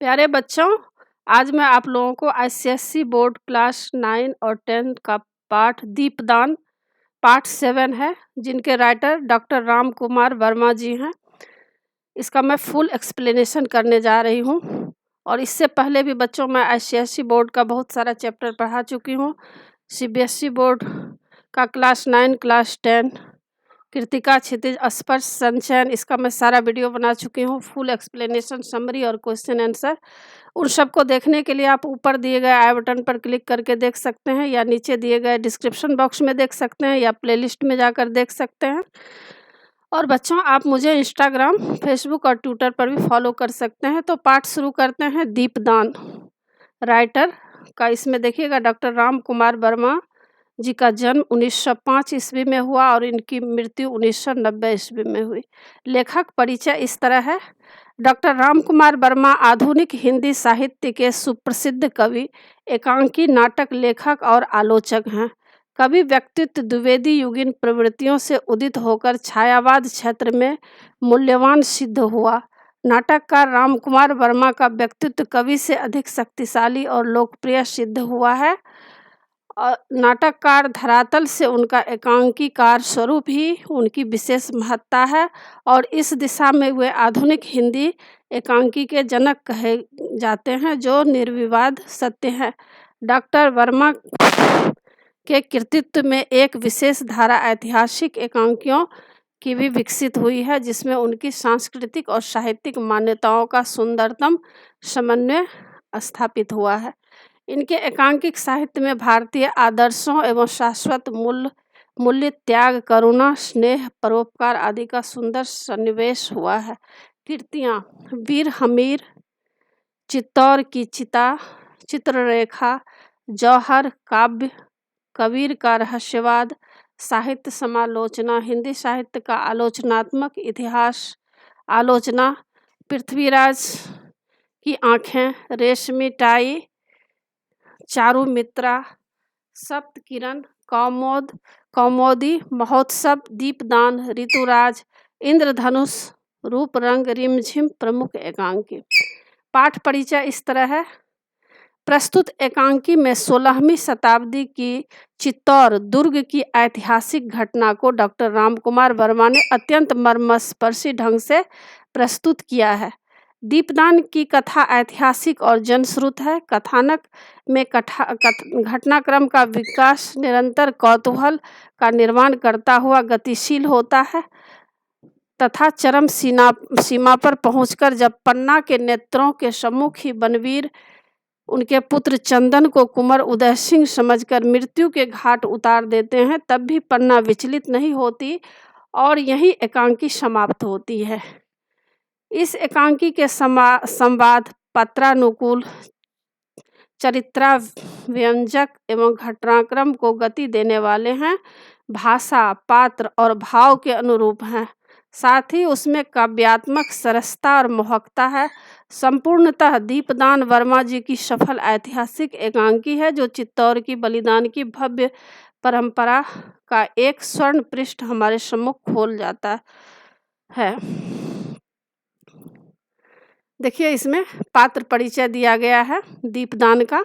प्यारे बच्चों, आज मैं आप लोगों को आईसीएसई बोर्ड क्लास 9 और 10 का पाठ दीपदान पार्ट 7 है, जिनके राइटर डॉक्टर राम कुमार वर्मा जी हैं। इसका मैं फुल एक्सप्लेनेशन करने जा रही हूँ। और इससे पहले भी बच्चों मैं आईसीएसई बोर्ड का बहुत सारा चैप्टर पढ़ा चुकी हूँ। सीबीएसई बोर्ड का क्लास 9, क्लास 10, कृतिका, क्षितिज, स्पर्श, संचयन, इसका मैं सारा वीडियो बना चुकी हूँ। फुल एक्सप्लेनेशन, समरी और क्वेश्चन आंसर, उन सबको देखने के लिए आप ऊपर दिए गए आई बटन पर क्लिक करके देख सकते हैं, या नीचे दिए गए डिस्क्रिप्शन बॉक्स में देख सकते हैं, या प्लेलिस्ट में जाकर देख सकते हैं। और बच्चों, आप मुझे इंस्टाग्राम, फेसबुक और ट्विटर पर भी फॉलो कर सकते हैं। तो पाठ शुरू करते हैं। दीपदान राइटर का इसमें देखिएगा, डॉक्टर राम कुमार वर्मा जी का जन्म 1905 ईस्वी में हुआ और इनकी मृत्यु 1990 ईस्वी में हुई। लेखक परिचय इस तरह है। डॉक्टर राम कुमार वर्मा आधुनिक हिंदी साहित्य के सुप्रसिद्ध कवि, एकांकी, नाटक लेखक और आलोचक हैं। कवि व्यक्तित्व द्विवेदी युगीन प्रवृत्तियों से उदित होकर छायावाद क्षेत्र में मूल्यवान सिद्ध हुआ। नाटककार राम कुमार वर्मा का व्यक्तित्व कवि से अधिक शक्तिशाली और लोकप्रिय सिद्ध हुआ है। और नाटककार धरातल से उनका एकांकीकार स्वरूप ही उनकी विशेष महत्ता है, और इस दिशा में वे आधुनिक हिंदी एकांकी के जनक कहे जाते हैं, जो निर्विवाद सत्य है। डॉक्टर वर्मा के कृतित्व में एक विशेष धारा ऐतिहासिक एकांकियों की भी विकसित हुई है, जिसमें उनकी सांस्कृतिक और साहित्यिक मान्यताओं का सुंदरतम समन्वय स्थापित हुआ है। इनके एकांकिक साहित्य में भारतीय आदर्शों एवं शाश्वत मूल्य, त्याग, करुणा, स्नेह, परोपकार आदि का सुंदर सन्निवेश हुआ है। कृतियाँ: वीर हमीर, चित्तौर की चिता, चित्ररेखा, जौहर, काव्य, कबीर का रहस्यवाद, साहित्य समालोचना, हिंदी साहित्य का आलोचनात्मक इतिहास आलोचना, पृथ्वीराज की आँखें, रेशमी टाई, चारुमित्रा, सप्तकिरण, कौमुदी, महोत्सव, दीपदान, ऋतुराज, इंद्रधनुष, रूप रंग, रिमझिम प्रमुख एकांकी। पाठ परिचय इस तरह है। प्रस्तुत एकांकी में 16वीं शताब्दी की चित्तौर दुर्ग की ऐतिहासिक घटना को डॉक्टर राम कुमार वर्मा ने अत्यंत मर्मस्पर्शी ढंग से प्रस्तुत किया है। दीपदान की कथा ऐतिहासिक और जनश्रुत है। कथानक में घटनाक्रम का विकास निरंतर कौतूहल का निर्माण करता हुआ गतिशील होता है तथा चरम सीमा पर पहुंचकर जब पन्ना के नेत्रों के सम्मुख ही बनवीर उनके पुत्र चंदन को कुंवर उदय सिंह समझकर मृत्यु के घाट उतार देते हैं, तब भी पन्ना विचलित नहीं होती और यही एकांकी समाप्त होती है। इस एकांकी के संवाद पत्रानुकूल, चरित्राव्यंजक एवं घटनाक्रम को गति देने वाले हैं। भाषा, पात्र और भाव के अनुरूप हैं। साथ ही उसमें काव्यात्मक सरसता और मोहकता है। संपूर्णतः दीपदान वर्मा जी की सफल ऐतिहासिक एकांकी है, जो चित्तौर की बलिदान की भव्य परंपरा का एक स्वर्ण पृष्ठ हमारे सम्मुख खोल जाता है। देखिए, इसमें पात्र परिचय दिया गया है दीपदान का।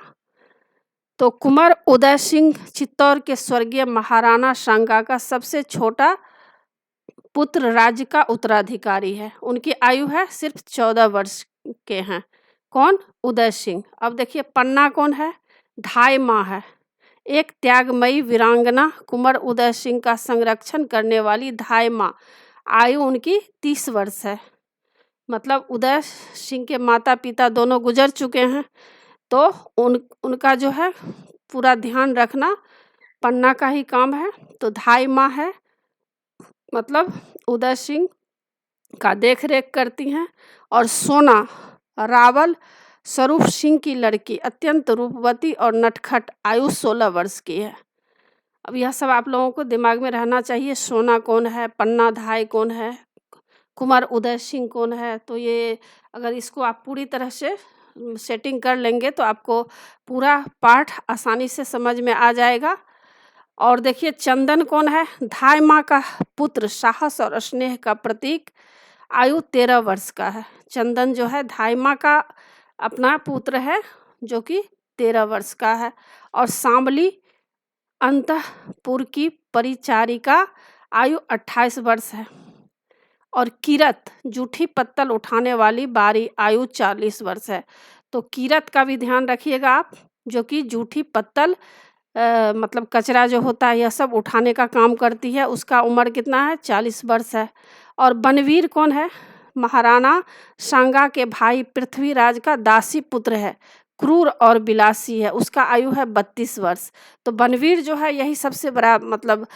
तो कुंवर उदय सिंह चित्तौर के स्वर्गीय महाराणा सांगा का सबसे छोटा पुत्र राज्य का उत्तराधिकारी है। उनकी आयु है सिर्फ 14 वर्ष के हैं। कौन? उदय सिंह। अब देखिए, पन्ना कौन है? ढाई माँ है। एक त्यागमयी वीरांगना कुंवर उदय सिंह का संरक्षण करने वाली ढाई माँ। आयु उनकी 30 वर्ष है। मतलब उदय सिंह के माता पिता दोनों गुजर चुके हैं, तो उनका जो है पूरा ध्यान रखना पन्ना का ही काम है। तो ढाई माँ है, मतलब उदय सिंह का देख रेख करती हैं। और सोना रावल स्वरूप सिंह की लड़की, अत्यंत रूपवती और नटखट, आयु 16 वर्ष की है। अब यह सब आप लोगों को दिमाग में रहना चाहिए। सोना कौन है, पन्ना धाई कौन है, कुंवर उदय सिंह कौन है। तो ये अगर इसको आप पूरी तरह से सेटिंग कर लेंगे तो आपको पूरा पाठ आसानी से समझ में आ जाएगा। और देखिए, चंदन कौन है? धाई माँ का पुत्र, साहस और स्नेह का प्रतीक, आयु 13 वर्ष का है। चंदन जो है धाई माँ का अपना पुत्र है जो कि 13 वर्ष का है। और सांबली अंतःपुर की परिचारिका, आयु 28 वर्ष है। और किरत जूठी पत्तल उठाने वाली बारी, आयु 40 वर्ष है। तो किरत का भी ध्यान रखिएगा आप, जो कि जूठी पत्तल मतलब कचरा जो होता है यह सब उठाने का काम करती है। उसका उम्र कितना है? 40 वर्ष है। और बनवीर कौन है? महाराणा सांगा के भाई पृथ्वीराज का दासी पुत्र है, क्रूर और बिलासी है। उसका आयु है 32 वर्ष। तो बनवीर जो है यही सबसे बड़ा मतलब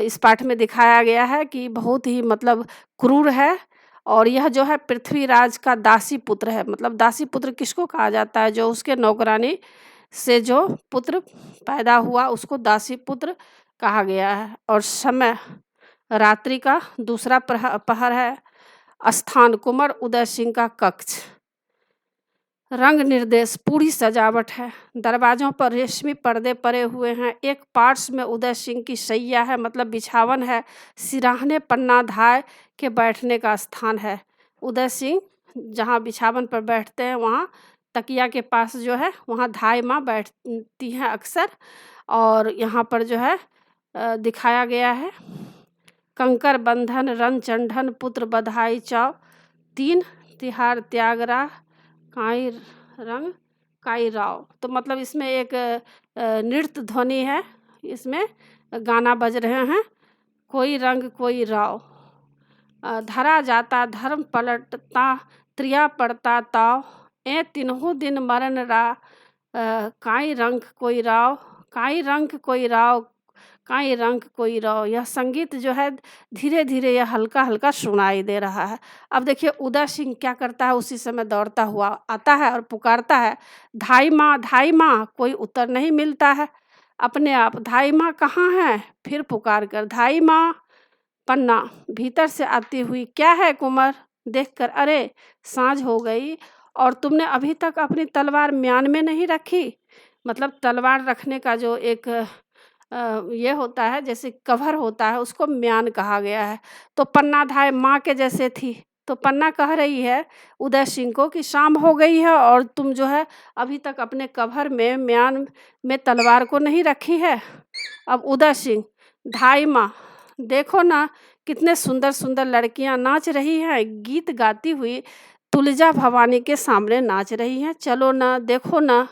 इस पाठ में दिखाया गया है कि बहुत ही मतलब क्रूर है। और यह जो है पृथ्वीराज का दासी पुत्र है। मतलब दासी पुत्र किसको कहा जाता है? जो उसके नौकरानी से जो पुत्र पैदा हुआ उसको दासी पुत्र कहा गया है। और समय रात्रि का दूसरा पहर है। स्थान कुंवर उदय सिंह का कक्ष। रंग निर्देश पूरी सजावट है। दरवाजों पर रेशमी पर्दे पड़े हुए हैं। एक पार्श्व में उदय सिंह की शैया है, मतलब बिछावन है। सिराहने पन्ना धाय के बैठने का स्थान है। उदय सिंह जहाँ बिछावन पर बैठते हैं वहाँ तकिया के पास जो है वहाँ धाय माँ बैठती हैं अक्सर। और यहाँ पर जो है दिखाया गया है कंकर बंधन रन चंडन पुत्र बधाई चाव, 3 तिहार त्यागरा काई रंग काई राव। तो मतलब इसमें एक नृत्य ध्वनि है, इसमें गाना बज रहे हैं। कोई रंग कोई राव, धरा जाता धर्म पलटता त्रिया पड़ता ताव, ए तिन्हों दिन मरण रा काई रंग कोई राव, काई रंग कोई राव, काई रंग कोई राव। यह संगीत जो है धीरे धीरे यह हल्का हल्का सुनाई दे रहा है। अब देखिए उदय सिंह क्या करता है, उसी समय दौड़ता हुआ आता है और पुकारता है, धाई माँ, कोई उत्तर नहीं मिलता है। अपने आप धाई माँ कहाँ है? फिर पुकार कर धाई माँ। पन्ना भीतर से आती हुई, क्या है कुंवर? देखकर, अरे सांझ हो गई और तुमने अभी तक अपनी तलवार म्यान में नहीं रखी। मतलब तलवार रखने का जो एक ये होता है जैसे कवर होता है उसको म्यान कहा गया है। तो पन्ना धाय माँ के जैसे थी। तो पन्ना कह रही है उदय सिंह को कि शाम हो गई है और तुम जो है अभी तक अपने कवर में म्यान में तलवार को नहीं रखी है। अब उदय सिंह, धाई माँ देखो ना कितने सुंदर सुंदर लड़कियां नाच रही हैं, गीत गाती हुई तुलजा भवानी के सामने नाच रही हैं, चलो ना देखो ना।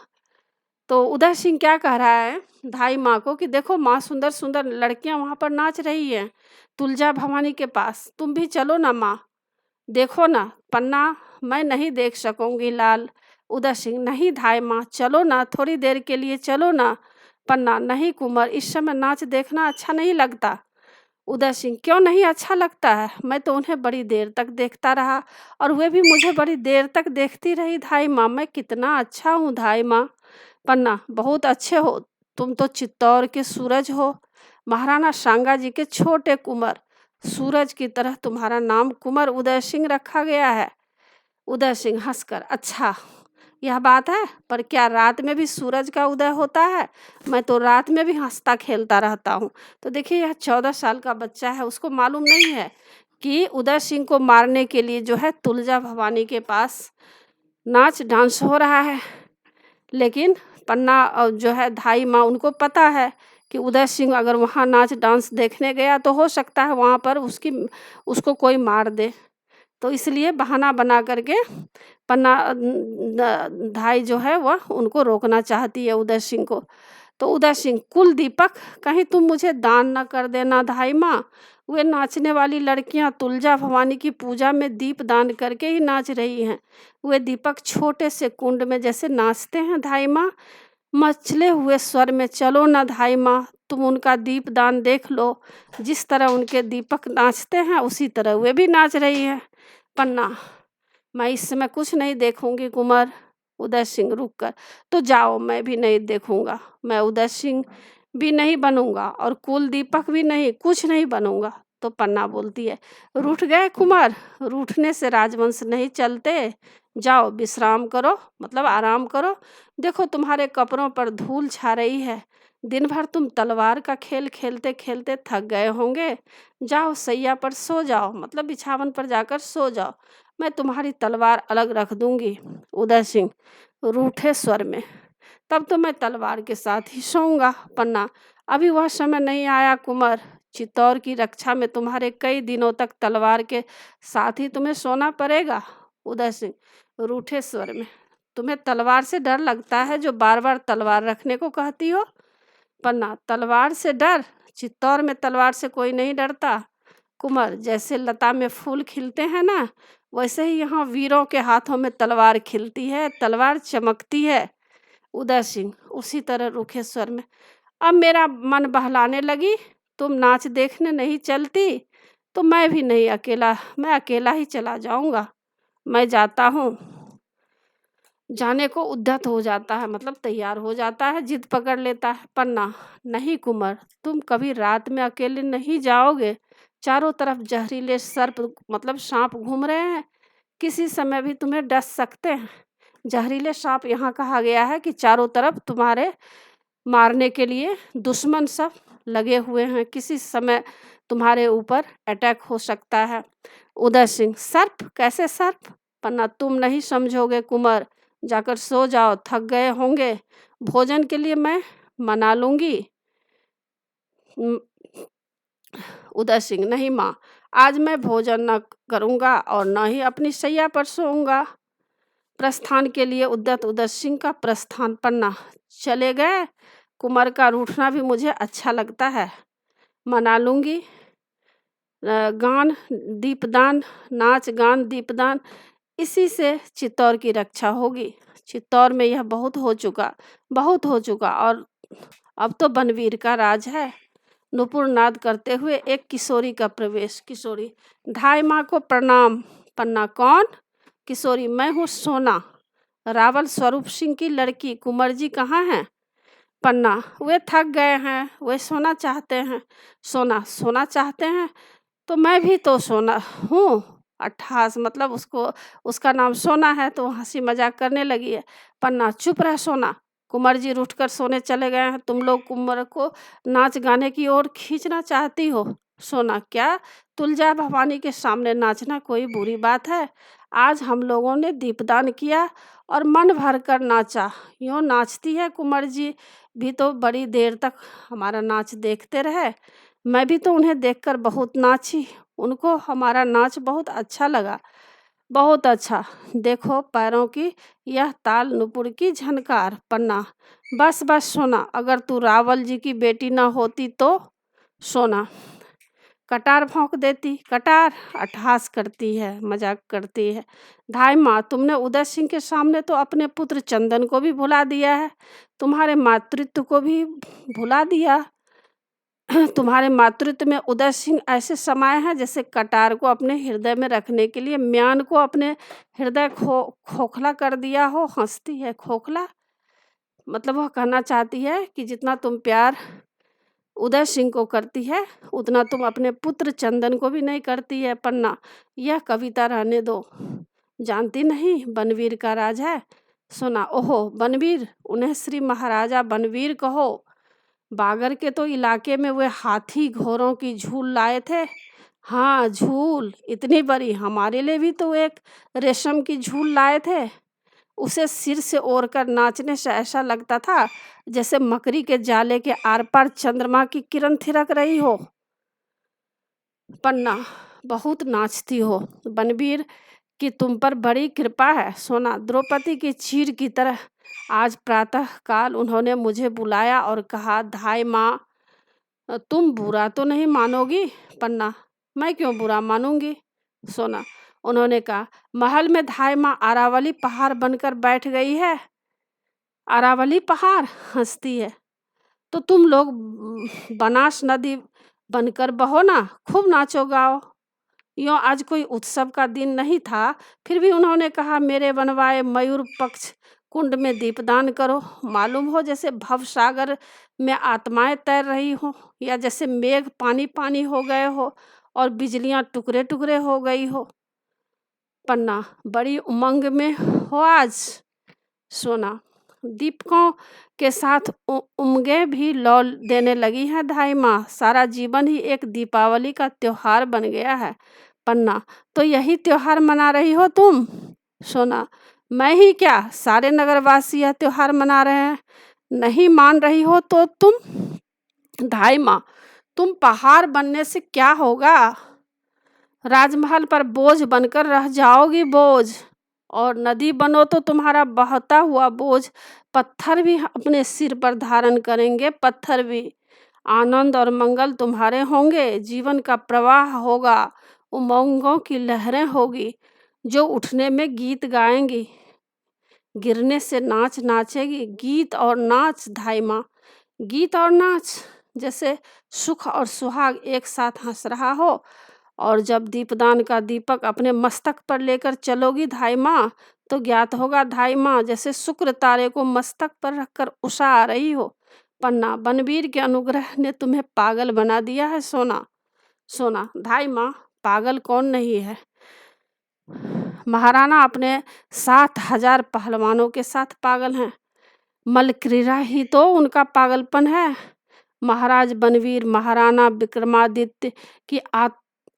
तो उदय सिंह क्या कह रहा है धाई माँ को कि देखो माँ, सुंदर सुंदर लड़कियां वहाँ पर नाच रही हैं तुलजा भवानी के पास, तुम भी चलो ना माँ, देखो ना। पन्ना, मैं नहीं देख सकूंगी लाल। उदय सिंह, नहीं धाई माँ, चलो ना, थोड़ी देर के लिए चलो ना। पन्ना, नहीं कुंवर, इस समय नाच देखना अच्छा नहीं लगता। उदय सिंह, क्यों नहीं अच्छा लगता है? मैं तो उन्हें बड़ी देर तक देखता रहा और वे भी मुझे बड़ी देर तक देखती रही धाई माँ, मैं कितना अच्छा हूँ धाई माँ। पन्ना, बहुत अच्छे हो, तुम तो चित्तौड़ के सूरज हो, महाराणा सांगा जी के छोटे कुंवर। सूरज की तरह तुम्हारा नाम कुंवर उदय सिंह रखा गया है। उदय सिंह हंसकर, अच्छा यह बात है, पर क्या रात में भी सूरज का उदय होता है? मैं तो रात में भी हंसता खेलता रहता हूँ। तो देखिए यह 14 साल का बच्चा है, उसको मालूम नहीं है कि उदय सिंह को मारने के लिए जो है तुलजा भवानी के पास नाच डांस हो रहा है। लेकिन पन्ना और जो है धाई माँ, उनको पता है कि उदय सिंह अगर वहाँ नाच डांस देखने गया तो हो सकता है वहाँ पर उसको कोई मार दे। तो इसलिए बहाना बना करके पन्ना धाई जो है वह उनको रोकना चाहती है उदय सिंह को। तो उदय सिंह, कुल दीपक, कहीं तुम मुझे दान न कर देना धाई माँ। वे नाचने वाली लड़कियां तुलजा भवानी की पूजा में दीप दान करके ही नाच रही हैं। वे दीपक छोटे से कुंड में जैसे नाचते हैं धाई माँ। मचले हुए स्वर में, चलो ना धाई माँ, तुम उनका दीप दान देख लो। जिस तरह उनके दीपक नाचते हैं उसी तरह वे भी नाच रही हैं। पन्ना, मैं इस समय कुछ नहीं देखूंगी कुंवर। उदय सिंह, रुक कर, तो जाओ, मैं भी नहीं देखूंगा। मैं उदय सिंह भी नहीं बनूंगा और कुल दीपक भी नहीं, कुछ नहीं बनूंगा। तो पन्ना बोलती है, रूठ गए कुंवर, रूठने से राजवंश नहीं चलते। जाओ विश्राम करो, मतलब आराम करो। देखो तुम्हारे कपड़ों पर धूल छा रही है, दिन भर तुम तलवार का खेल खेलते खेलते थक गए होंगे। जाओ सैया पर सो जाओ, मतलब बिछावन पर जाकर सो जाओ। मैं तुम्हारी तलवार अलग रख दूंगी। उदय सिंह रूठे स्वर में, तब तो मैं तलवार के साथ ही सोऊंगा। पन्ना, अभी वह समय नहीं आया कुंवर। चित्तौर की रक्षा में तुम्हारे कई दिनों तक तलवार के साथ ही तुम्हें सोना पड़ेगा। उदय सिंह रूठे स्वर में, तुम्हें तलवार से डर लगता है जो बार बार तलवार रखने को कहती हो। पन्ना, तलवार से डर? चित्तौर में तलवार से कोई नहीं डरता कुंवर। जैसे लता में फूल खिलते हैं ना, वैसे ही यहाँ वीरों के हाथों में तलवार खिलती है, तलवार चमकती है। उदय सिंह उसी तरह रूखे स्वर में, अब मेरा मन बहलाने लगी। तुम नाच देखने नहीं चलती तो मैं भी नहीं, मैं अकेला ही चला जाऊंगा। मैं जाता हूँ। जाने को उद्यत हो जाता है, मतलब तैयार हो जाता है, जिद पकड़ लेता है। पन्ना, नहीं कुंवर, तुम कभी रात में अकेले नहीं जाओगे। चारों तरफ जहरीले सर्प मतलब सांप घूम रहे हैं, किसी समय भी तुम्हें डस सकते हैं। जहरीले सांप यहाँ कहा गया है कि चारों तरफ तुम्हारे मारने के लिए दुश्मन सब लगे हुए हैं, किसी समय तुम्हारे ऊपर अटैक हो सकता है। उदय सिंह, सर्प? कैसे सर्प? पन्ना, तुम नहीं समझोगे कुंवर, जाकर सो जाओ, थक गए होंगे। भोजन के लिए मैं मना लूंगी। उदय सिंह, नहीं माँ, आज मैं भोजन न करूँगा और न ही अपनी शैया पर सोऊंगा। प्रस्थान के लिए उद्यत उदय सिंह का प्रस्थान। पन्ना, चले गए? कुंवर का रूठना भी मुझे अच्छा लगता है, मना लूंगी। गान दीपदान, नाच गान दीपदान, इसी से चित्तौर की रक्षा होगी। चित्तौर में यह बहुत हो चुका और अब तो बनवीर का राज है। नुपुर नाद करते हुए एक किशोरी का प्रवेश। किशोरी, ढाई माँ को प्रणाम। पन्ना, कौन? किशोरी, मैं हूँ सोना, रावल स्वरूप सिंह की लड़की। कुंवर जी कहाँ हैं? पन्ना, वे थक गए हैं, वे सोना चाहते हैं। सोना चाहते हैं तो मैं भी तो सोना हूँ। अट्ठास, मतलब उसका नाम सोना है तो हंसी मजाक करने लगी है। पन्ना, चुप रह सोना, कुंवर जी रूठकर सोने चले गए हैं, तुम लोग कुंवर को नाच गाने की ओर खींचना चाहती हो। सोना, क्या तुलजा भवानी के सामने नाचना कोई बुरी बात है? आज हम लोगों ने दीपदान किया और मन भर कर नाचा। यूँ नाचती है कुंवर जी भी तो बड़ी देर तक हमारा नाच देखते रहे। मैं भी तो उन्हें देखकर बहुत नाची, उनको हमारा नाच बहुत अच्छा लगा। बहुत अच्छा, देखो पैरों की यह ताल, नुपुर की झनकार। पन्ना, बस बस सोना, अगर तू रावल जी की बेटी न होती तो। सोना, कटार भौंक देती। कटार? अट्ठास करती है, मजाक करती है। ढाई माँ, तुमने उदय सिंह के सामने तो अपने पुत्र चंदन को भी भुला दिया है, तुम्हारे मातृत्व को भी भुला दिया। तुम्हारे मातृत्व में उदय सिंह ऐसे समाये हैं जैसे कटार को अपने हृदय में रखने के लिए म्यान को अपने हृदय खोखला कर दिया हो। हंसती है। खोखला मतलब वह कहना चाहती है कि जितना तुम प्यार उदय सिंह को करती है उतना तुम अपने पुत्र चंदन को भी नहीं करती है। पन्ना, यह कविता रहने दो, जानती नहीं बनवीर का राज है। सुना, ओहो बनवीर, उन्हें श्री महाराजा बनवीर कहो। बागर के तो इलाके में वे हाथी घोड़ों की झूल लाए थे। हाँ, झूल इतनी बड़ी, हमारे लिए भी तो एक रेशम की झूल लाए थे। उसे सिर से ओढ़कर नाचने से ऐसा लगता था जैसे मकड़ी के जाले के आर पार चंद्रमा की किरण थिरक रही हो। पन्ना, बहुत नाचती हो बनवीर कि तुम पर बड़ी कृपा है। सोना, द्रौपदी की चीर की तरह आज प्रातः काल उन्होंने मुझे बुलाया और कहा, धाई माँ तुम बुरा तो नहीं मानोगी? पन्ना, मैं क्यों बुरा मानूंगी? सोना, उन्होंने कहा, महल में धाई माँ अरावली पहाड़ बनकर बैठ गई है। अरावली पहाड़? हंसती है, तो तुम लोग बनास नदी बनकर बहो ना, खूब नाचो गाओ। यूँ आज कोई उत्सव का दिन नहीं था, फिर भी उन्होंने कहा, मेरे बनवाए मयूर पक्ष कुंड में दीपदान करो। मालूम हो जैसे भव सागर में आत्माएं तैर रही हो, या जैसे मेघ पानी पानी हो गए हो और बिजलियां टुकड़े टुकड़े हो गई हो। पन्ना, बड़ी उमंग में हो आज। सोना, दीपकों के साथ उमंगे भी लौ देने लगी हैं धाई माँ, सारा जीवन ही एक दीपावली का त्योहार बन गया है। पन्ना, तो यही त्योहार मना रही हो तुम? सोना, मैं ही क्या, सारे नगरवासी यह त्योहार मना रहे हैं। नहीं मान रही हो तो तुम? धाई माँ, तुम पहाड़ बनने से क्या होगा? राजमहल पर बोझ बनकर रह जाओगी बोझ। और नदी बनो तो तुम्हारा बहता हुआ बोझ पत्थर भी अपने सिर पर धारण करेंगे, पत्थर भी। आनंद और मंगल तुम्हारे होंगे, जीवन का प्रवाह होगा, उमंगों की लहरें होगी जो उठने में गीत गाएंगी, गिरने से नाच नाचेगी। गीत और नाच धाई माँ, गीत और नाच, जैसे सुख और सुहाग एक साथ हंस रहा हो। और जब दीपदान का दीपक अपने मस्तक पर लेकर चलोगी धाई माँ, तो ज्ञात होगा धाई माँ, जैसे शुक्र तारे को मस्तक पर रखकर उषा आ रही हो। पन्ना, बनवीर के अनुग्रह ने तुम्हें पागल बना दिया है सोना। सोना, धाई माँ, पागल कौन नहीं है? महाराणा अपने 7,000 पहलवानों के साथ पागल हैं। मलक्रीड़ा ही तो उनका पागलपन है। महाराज बनवीर महाराणा विक्रमादित्य की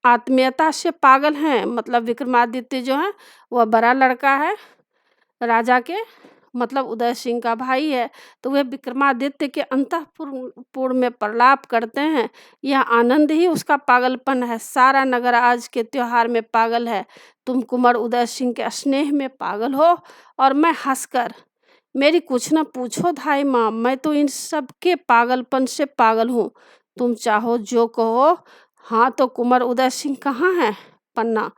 आत्मीयता से पागल हैं। मतलब विक्रमादित्य जो है वह बड़ा लड़का है राजा के, मतलब उदय सिंह का भाई है, तो वह विक्रमादित्य के अंतःपुर में प्रलाप करते हैं। यह आनंद ही उसका पागलपन है। सारा नगर आज के त्योहार में पागल है। तुम कुंवर उदय सिंह के स्नेह में पागल हो और मैं हंसकर। मेरी कुछ न पूछो धाई माँ, मैं तो इन सब के पागलपन से पागल हूँ। तुम चाहो जो कहो। हाँ, तो कुंवर उदय सिंह कहाँ हैं? पन्ना,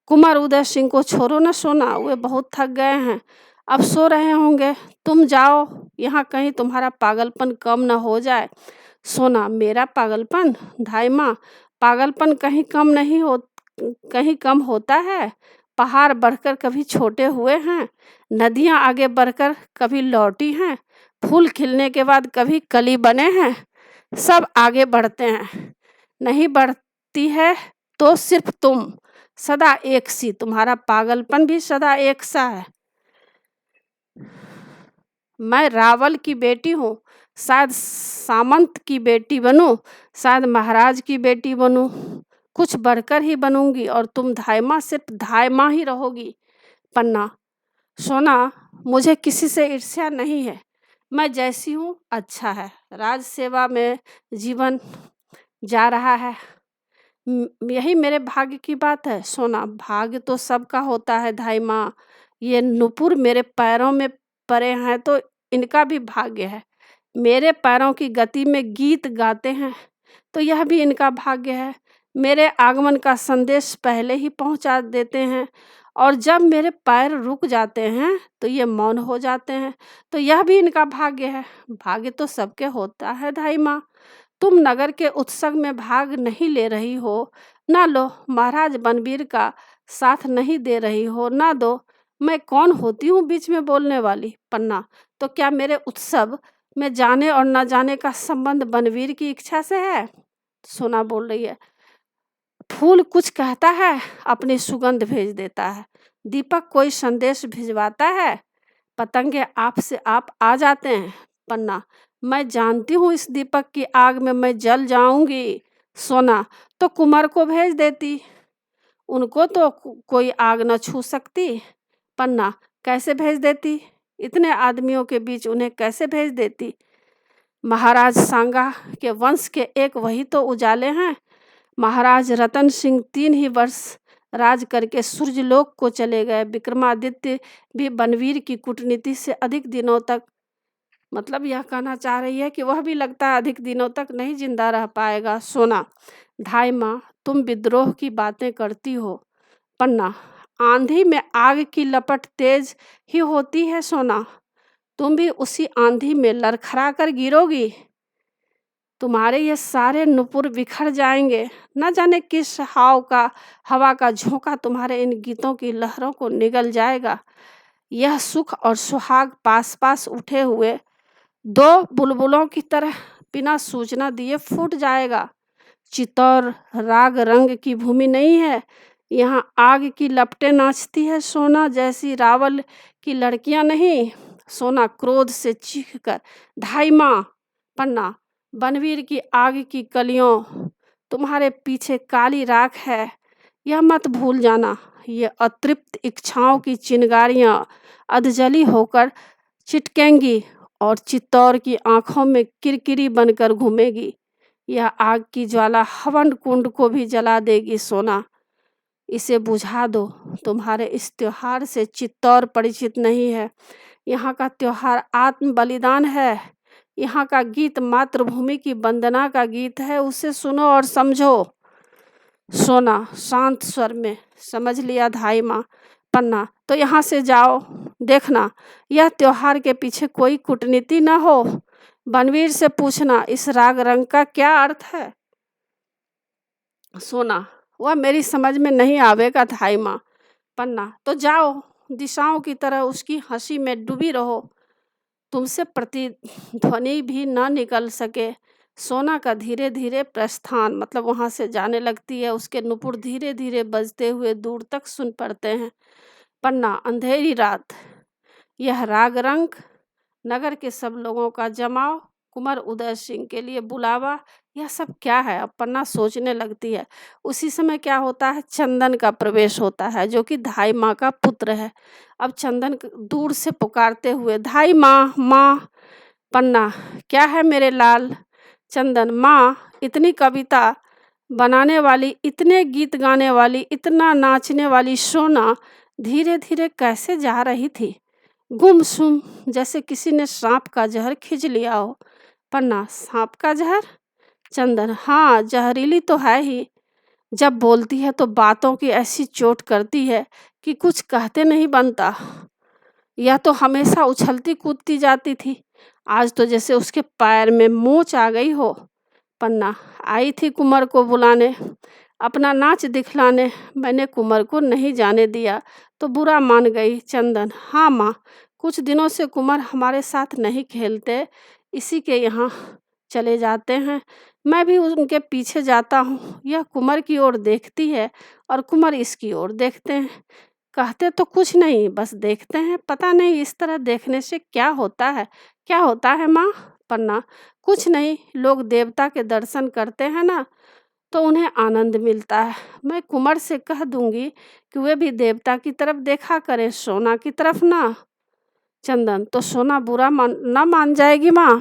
कुंवर उदय सिंह को छोड़ो न सोना, वे बहुत थक गए हैं, अब सो रहे होंगे। तुम जाओ, यहाँ कहीं तुम्हारा पागलपन कम न हो जाए। सोना, मेरा पागलपन? धाई माँ, पागलपन कहीं कम होता है? पहाड़ बढ़कर कभी छोटे हुए हैं, नदियाँ आगे बढ़कर कभी लौटी हैं, फूल खिलने के बाद कभी कली बने हैं। सब आगे बढ़ते हैं, नहीं बढ़ती है तो सिर्फ तुम, सदा एक सी। तुम्हारा पागलपन भी सदा एक सा है। मैं रावल की बेटी हूँ, शायद सामंत की बेटी बनूं, शायद महाराज की बेटी बनूं, कुछ बढ़कर ही बनूंगी। और तुम धाई माँ सिर्फ धाई माँ ही रहोगी। पन्ना, सोना, मुझे किसी से ईर्ष्या नहीं है, मैं जैसी हूँ अच्छा है। राज सेवा में जीवन जा रहा है, यही मेरे भाग्य की बात है। सोना, भाग्य तो सबका होता है धाई माँ। ये नुपुर मेरे पैरों में पड़े हैं तो इनका भी भाग्य है। मेरे पैरों की गति में गीत गाते हैं तो यह भी इनका भाग्य है। मेरे आगमन का संदेश पहले ही पहुंचा देते हैं, और जब मेरे पैर रुक जाते हैं तो ये मौन हो जाते हैं, तो यह भी इनका भाग्य है। भाग्य तो सबके होता है धाई माँ। तुम नगर के उत्सव में भाग नहीं ले रही हो, ना लो। महाराज बनवीर का साथ नहीं दे रही हो, ना दो। मैं कौन होती हूँ बीच में बोलने वाली? पन्ना, तो क्या मेरे उत्सव में जाने और न जाने का संबंध बनवीर की इच्छा से है? सोना बोल रही है, फूल कुछ कहता है, अपनी सुगंध भेज देता है। दीपक कोई संदेश भिजवाता है, पतंगे आप से आप आ जाते हैं। पन्ना, मैं जानती हूँ इस दीपक की आग में मैं जल जाऊंगी। सोना, तो कुंवर को भेज देती, उनको तो कोई आग न छू सकती। पन्ना, कैसे भेज देती? इतने आदमियों के बीच उन्हें कैसे भेज देती? महाराज सांगा के वंश के एक वही तो उजाले हैं। महाराज रतन सिंह 3 ही वर्ष राज करके सूर्यलोक को चले गए। विक्रमादित्य भी बनवीर की कूटनीति से अधिक दिनों तक, मतलब यह कहना चाह रही है कि वह भी लगता है अधिक दिनों तक नहीं जिंदा रह पाएगा। सोना, धाई माँ, तुम विद्रोह की बातें करती हो। पन्ना, आंधी में आग की लपट तेज ही होती है सोना, तुम भी उसी आंधी में लड़खड़ा कर गिरोगी। तुम्हारे ये सारे नुपुर बिखर जाएंगे, न जाने किस हवा का झोंका तुम्हारे इन गीतों की लहरों को निगल जाएगा। यह सुख और सुहाग पास पास उठे हुए 2 बुलबुलों की तरह बिना सूचना दिए फूट जाएगा। चित्तौर राग रंग की भूमि नहीं है, यहाँ आग की लपटें नाचती है सोना, जैसी रावल की लड़कियां नहीं। सोना क्रोध से चीख कर, धाई माँ। पन्ना, बनवीर की आग की कलियों तुम्हारे पीछे काली राख है, यह मत भूल जाना, ये अतृप्त इच्छाओं की चिंगारियां अधजली होकर चिटकेंगी और चित्तौर की आंखों में किरकिरी बनकर घूमेगी। यह आग की ज्वाला हवन कुंड को भी जला देगी सोना। इसे बुझा दो। तुम्हारे इस त्योहार से चित्तौर परिचित नहीं है। यहाँ का त्योहार आत्म बलिदान है। यहाँ का गीत मातृभूमि की वंदना का गीत है। उसे सुनो और समझो। सोना शांत स्वर में, समझ लिया धाई माँ। पन्ना, तो यहाँ से जाओ। देखना, यह त्योहार के पीछे कोई कूटनीति न हो। बनवीर से पूछना इस राग रंग का क्या अर्थ है। सोना, वह मेरी समझ में नहीं आवेगा धाई माँ। पन्ना, तो जाओ, दिशाओं की तरह उसकी हंसी में डूबी रहो। तुमसे प्रतिध्वनि भी न निकल सके। सोना का धीरे धीरे प्रस्थान, मतलब वहां से जाने लगती है। उसके नुपुर धीरे धीरे बजते हुए दूर तक सुन पड़ते हैं। पन्ना, अंधेरी रात, यह राग रंग, नगर के सब लोगों का जमाव, कुंवर उदय सिंह के लिए बुलावा, यह सब क्या है। अब पन्ना सोचने लगती है। उसी समय क्या होता है, चंदन का प्रवेश होता है, जो कि धाई माँ का पुत्र है। अब चंदन दूर से पुकारते हुए, धाई माँ, माँ। पन्ना, क्या है मेरे लाल। चंदन, माँ, इतनी कविता बनाने वाली, इतने गीत गाने वाली, इतना नाचने वाली सोना धीरे धीरे कैसे जा रही थी, गुमसुम, जैसे किसी ने सांप का जहर खींच लिया हो। पन्ना, सांप का जहर। चंदन, हाँ, जहरीली तो है ही। जब बोलती है तो बातों की ऐसी चोट करती है कि कुछ कहते नहीं बनता। यह तो हमेशा उछलती कूदती जाती थी, आज तो जैसे उसके पैर में मोच आ गई हो। पन्ना, आई थी कुंवर को बुलाने, अपना नाच दिखलाने। मैंने कुंवर को नहीं जाने दिया तो बुरा मान गई। चंदन, हाँ माँ, कुछ दिनों से कुंवर हमारे साथ नहीं खेलते, इसी के यहाँ चले जाते हैं। मैं भी उनके पीछे जाता हूँ। यह कुंवर की ओर देखती है और कुंवर इसकी ओर देखते हैं। कहते तो कुछ नहीं, बस देखते हैं। पता नहीं इस तरह देखने से क्या होता है। क्या होता है माँ। पन्ना, कुछ नहीं, लोग देवता के दर्शन करते हैं ना, तो उन्हें आनंद मिलता है। मैं कुंवर से कह दूंगी कि वे भी देवता की तरफ देखा करें, सोना की तरफ ना। चंदन, तो सोना बुरा ना मान जाएगी माँ।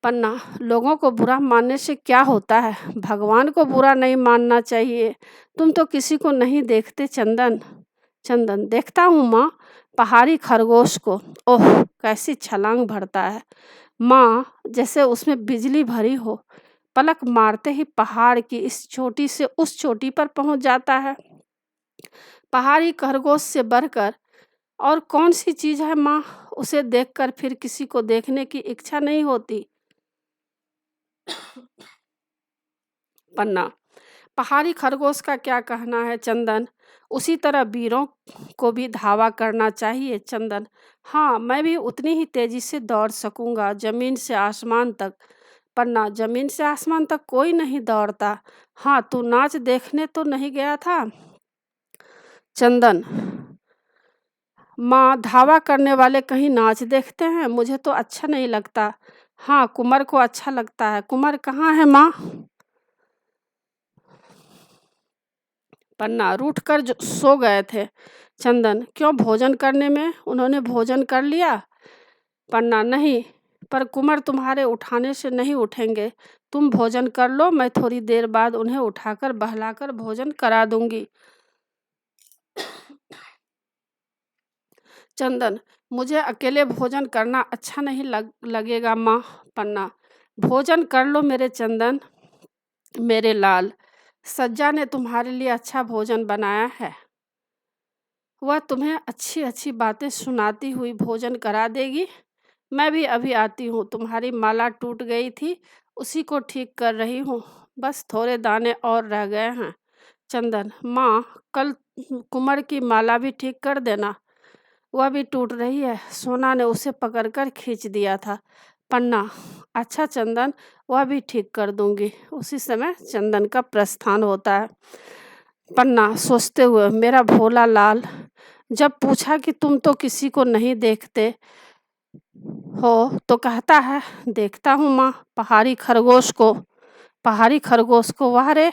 पन्ना, लोगों को बुरा मानने से क्या होता है, भगवान को बुरा नहीं मानना चाहिए। तुम तो किसी को नहीं देखते चंदन। चंदन, देखता हूँ माँ, पहाड़ी खरगोश को। ओह, कैसी छलांग भरता है माँ, जैसे उसमें बिजली भरी हो। पलक मारते ही पहाड़ की इस चोटी से उस चोटी पर पहुंच जाता है। पहाड़ी खरगोश से बढ़कर और कौन सी चीज है माँ, उसे देखकर फिर किसी को देखने की इच्छा नहीं होती। पन्ना, पहाड़ी खरगोश का क्या कहना है चंदन, उसी तरह वीरों को भी धावा करना चाहिए। चंदन, हाँ, मैं भी उतनी ही तेजी से दौड़ सकूंगा, जमीन से आसमान तक। पन्ना, जमीन से आसमान तक कोई नहीं दौड़ता। हाँ, तू नाच देखने तो नहीं गया था। चंदन, माँ, धावा करने वाले कहीं नाच देखते हैं, मुझे तो अच्छा नहीं लगता। हाँ, कुंवर को अच्छा लगता है। कुंवर कहाँ है माँ। पन्ना, रूठ कर सो गए थे। चंदन, क्यों, भोजन करने में। उन्होंने भोजन कर लिया। पन्ना, नहीं, पर कुंवर तुम्हारे उठाने से नहीं उठेंगे। तुम भोजन कर लो, मैं थोड़ी देर बाद उन्हें उठाकर बहलाकर भोजन करा दूंगी। चंदन, मुझे अकेले भोजन करना अच्छा नहीं लगेगा माँ। पन्ना, भोजन कर लो मेरे चंदन, मेरे लाल, सज्जा ने तुम्हारे लिए अच्छा भोजन बनाया है। वह तुम्हें अच्छी अच्छी बातें सुनाती हुई भोजन करा देगी। मैं भी अभी आती हूँ, तुम्हारी माला टूट गई थी, उसी को ठीक कर रही हूँ, बस थोड़े दाने और रह गए हैं। चंदन, माँ, कल कुंवर की माला भी ठीक कर देना, वह भी टूट रही है, सोना ने उसे पकड़कर खींच दिया था। पन्ना, अच्छा चंदन, वह भी ठीक कर दूंगी। उसी समय चंदन का प्रस्थान होता है। पन्ना सोचते हुए, मेरा भोला लाल, जब पूछा कि तुम तो किसी को नहीं देखते हो तो कहता है देखता हूँ माँ, पहाड़ी खरगोश को। पहाड़ी खरगोश को, वाह रे,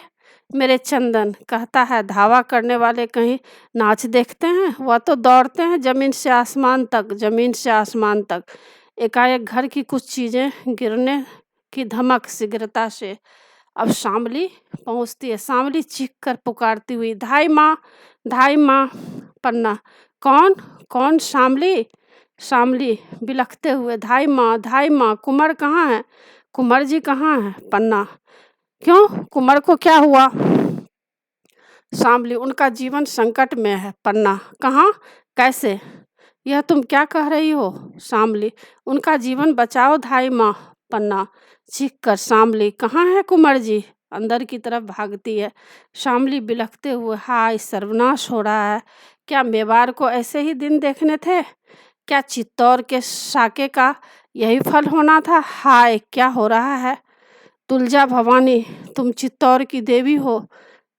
मेरे चंदन, कहता है धावा करने वाले कहीं नाच देखते हैं, वह तो दौड़ते हैं ज़मीन से आसमान तक, ज़मीन से आसमान तक। एकाएक घर की कुछ चीज़ें गिरने की धमक शीघ्रता से। अब शामली पहुँचती है, शामली चीख कर पुकारती हुई, धाई माँ, धाई माँ। पन्ना, कौन कौन? शामली, शामली बिलखते हुए, धाई माँ, कुंवर कहाँ है? कुंवर जी कहाँ हैं? पन्ना, क्यों, कुंवर को क्या हुआ? शामली, उनका जीवन संकट में है। पन्ना, कहाँ, कैसे? यह तुम क्या कह रही हो? शामली, उनका जीवन बचाओ धाई माँ। पन्ना, चीख कर शामली, कहाँ है कुंवर जी? अंदर की तरफ भागती है। शामली बिलखते हुए, हाय सर्वनाश हो रहा है। क्या मेवाड़ को ऐसे ही दिन देखने थे? क्या चित्तौर के साके का यही फल होना था? हाय क्या हो रहा है? तुलजा भवानी, तुम चित्तौर की देवी हो,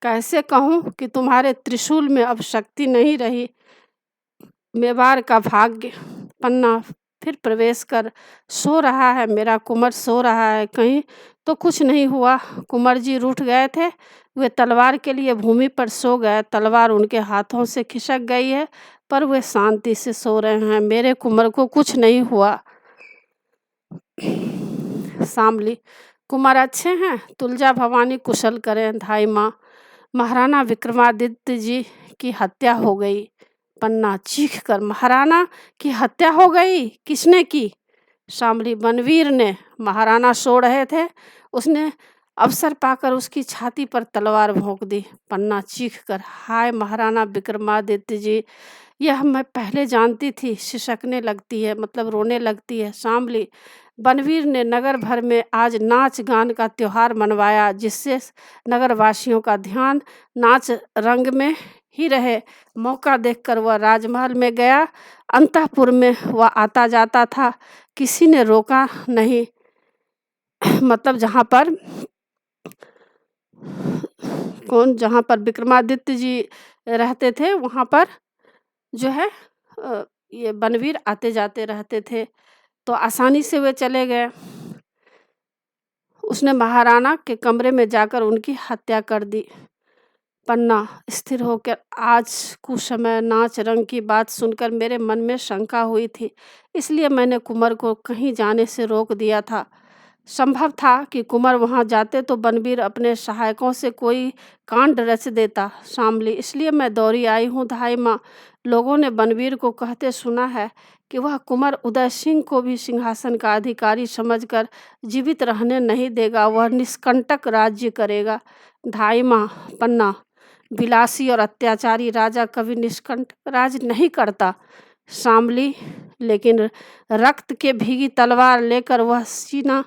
कैसे कहूँ कि तुम्हारे त्रिशूल में अब शक्ति नहीं रही। मेवाड़ का भाग्य। पन्ना, फिर प्रवेश कर, सो रहा है मेरा कुंवर, सो रहा है, कहीं तो कुछ नहीं हुआ। कुंवर जी रूठ गए थे, वे तलवार के लिए भूमि पर सो गए, तलवार उनके हाथों से खिसक गई है, पर वे शांति से सो रहे हैं, मेरे कुंवर को कुछ नहीं हुआ। शामली, कुंवर अच्छे हैं? तुलजा भवानी, कुशल करें धाई माँ। महाराणा विक्रमादित्य जी की हत्या हो गई। पन्ना, चीख कर, महाराणा की हत्या हो गई? किसने की? शामली, बनवीर ने। महाराणा सो रहे थे, उसने अवसर पाकर उसकी छाती पर तलवार भोंक दी। पन्ना, चीख कर, हाय महाराणा विक्रमादित्य जी, यह मैं पहले जानती थी। सिसकने लगती है, मतलब रोने लगती है। शामली, बनवीर ने नगर भर में आज नाच गान का त्योहार मनवाया, जिससे नगर वासियों का ध्यान नाच रंग में ही रहे। मौका देखकर वह राजमहल में गया, अंतःपुर में वह आता जाता था, किसी ने रोका नहीं। मतलब जहाँ पर विक्रमादित्य जी रहते थे, वहाँ पर जो है ये बनवीर आते जाते रहते थे, तो आसानी से वे चले गए। उसने महाराणा के कमरे में जाकर उनकी हत्या कर दी। पन्ना, स्थिर होकर, आज कुसमय नाच रंग की बात सुनकर मेरे मन में शंका हुई थी, इसलिए मैंने कुंवर को कहीं जाने से रोक दिया था। संभव था कि कुंवर वहां जाते तो बनवीर अपने सहायकों से कोई कांड रच देता। शामली, इसलिए मैं दौड़ी आई हूँ धाई माँ। लोगों ने बनवीर को कहते सुना है कि वह कुंवर उदय सिंह को भी सिंहासन का अधिकारी समझकर जीवित रहने नहीं देगा, वह निष्कंटक राज्य करेगा। धाई माँ। पन्ना, विलासी और अत्याचारी राजा कभी निष्कंटक राज नहीं करता। शामली, लेकिन रक्त के भीगी तलवार लेकर वह सीना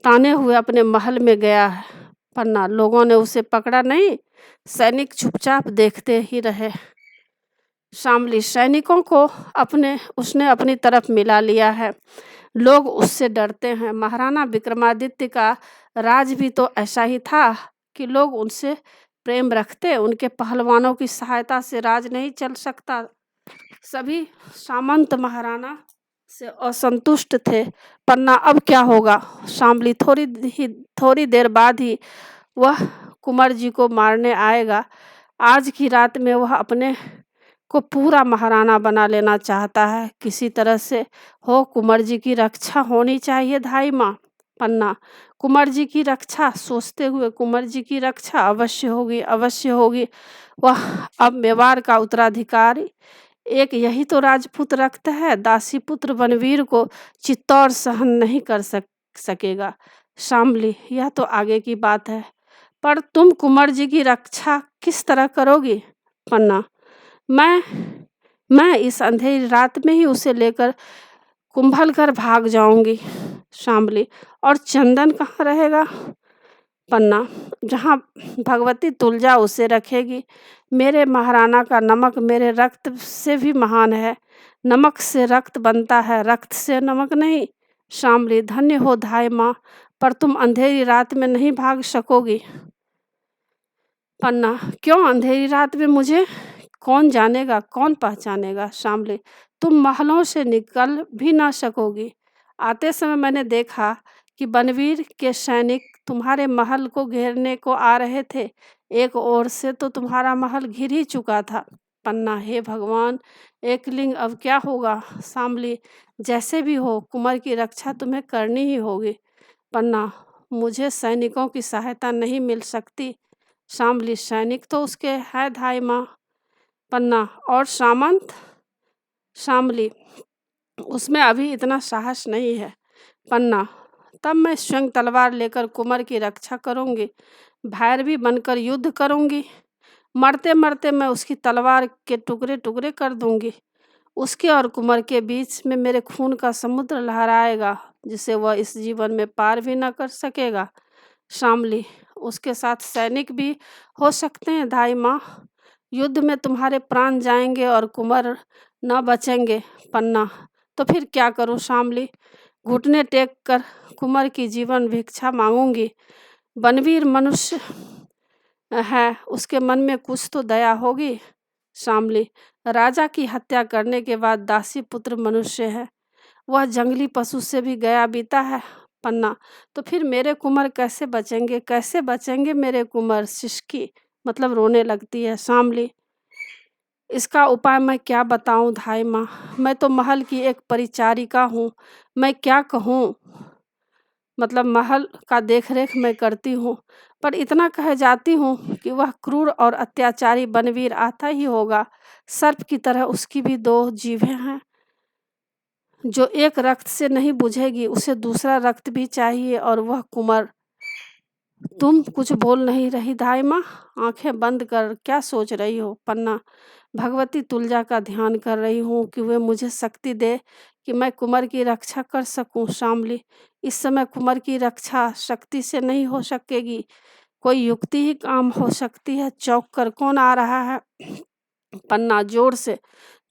ताने हुए अपने महल में गया है। पन्ना, लोगों ने उसे पकड़ा नहीं, सैनिक चुपचाप देखते ही रहे। शामली, सैनिकों को उसने अपनी तरफ मिला लिया है, लोग उससे डरते हैं। महाराणा विक्रमादित्य का राज भी तो ऐसा ही था कि लोग उनसे प्रेम रखते, उनके पहलवानों की सहायता से राज नहीं चल सकता। सभी सामंत महाराणा से असंतुष्ट थे। पन्ना, अब क्या होगा? शामली, थोड़ी देर बाद ही वह कुंवर जी को मारने आएगा। आज की रात में वह अपने को पूरा महाराणा बना लेना चाहता है, किसी तरह से हो कुंवर जी की रक्षा होनी चाहिए धाई माँ। पन्ना, कुंवर जी की रक्षा सोचते हुए, कुंवर जी की रक्षा अवश्य होगी, अवश्य होगी। वह अब मेवाड़ का उत्तराधिकारी एक यही तो राजपूत रखता है, दासी पुत्र बनवीर को चित्तौर सहन नहीं कर सकेगा। शामली, यह तो आगे की बात है, पर तुम कुंवर जी की रक्षा किस तरह करोगी? पन्ना, मैं इस अंधेरी रात में ही उसे लेकर कुंभलगढ़ भाग जाऊंगी। शामली, और चंदन कहाँ रहेगा? पन्ना, जहाँ भगवती तुलजा उसे रखेगी। मेरे महाराणा का नमक मेरे रक्त से भी महान है, नमक से रक्त बनता है, रक्त से नमक नहीं। शामली, धन्य हो धाई माँ, पर तुम अंधेरी रात में नहीं भाग सकोगी। पन्ना, क्यों अंधेरी रात में? मुझे कौन जानेगा, कौन पहचानेगा? शामली, तुम महलों से निकल भी ना सकोगी। आते समय मैंने देखा कि बनवीर के सैनिक तुम्हारे महल को घेरने को आ रहे थे, एक ओर से तो तुम्हारा महल घिर ही चुका था। पन्ना, हे भगवान, एकलिंग अब क्या होगा? शामली, जैसे भी हो कुंवर की रक्षा तुम्हें करनी ही होगी। पन्ना, मुझे सैनिकों की सहायता नहीं मिल सकती। शामली, सैनिक तो उसके है धाई माँ। पन्ना, और सामंत? शामली, उसमें अभी इतना साहस नहीं है। पन्ना, तब मैं स्वयं तलवार लेकर कुंवर की रक्षा करूंगी, भैरवी बनकर युद्ध करूंगी। मरते मरते मैं उसकी तलवार के टुकड़े टुकड़े कर दूंगी। उसके और कुंवर के बीच में मेरे खून का समुद्र लहराएगा, जिसे वह इस जीवन में पार भी न कर सकेगा। शामली, उसके साथ सैनिक भी हो सकते हैं दाई माँ। युद्ध में तुम्हारे प्राण जाएंगे और कुंवर न बचेंगे। पन्ना, तो फिर क्या करूं शामली? घुटने टेक कर कुंवर की जीवन भिक्षा मांगूंगी। बनवीर मनुष्य है, उसके मन में कुछ तो दया होगी। शामली, राजा की हत्या करने के बाद दासी पुत्र मनुष्य है, वह जंगली पशु से भी गया बीता है। पन्ना, तो फिर मेरे कुंवर कैसे बचेंगे, कैसे बचेंगे मेरे कुंवर? सिसकी मतलब रोने लगती है। शामली, इसका उपाय मैं क्या बताऊं धाई माँ, मैं तो महल की एक परिचारिका हूँ, मैं क्या कहूँ? मतलब महल का देख रेख मैं करती हूँ, पर इतना कह जाती हूँ कि वह क्रूर और अत्याचारी बनवीर आता ही होगा। सर्प की तरह उसकी भी दो जीभें हैं, जो एक रक्त से नहीं बुझेगी, उसे दूसरा रक्त भी चाहिए, और वह कुंवर। तुम कुछ बोल नहीं रही दाई माँ, आंखें बंद कर क्या सोच रही हो? पन्ना, भगवती तुलजा का ध्यान कर रही हूँ कि वे मुझे शक्ति दे कि मैं कुंवर की रक्षा कर सकूं। शामली, इस समय कुंवर की रक्षा शक्ति से नहीं हो सकेगी, कोई युक्ति ही काम हो सकती है। चौक कर कौन आ रहा है? पन्ना, जोर से।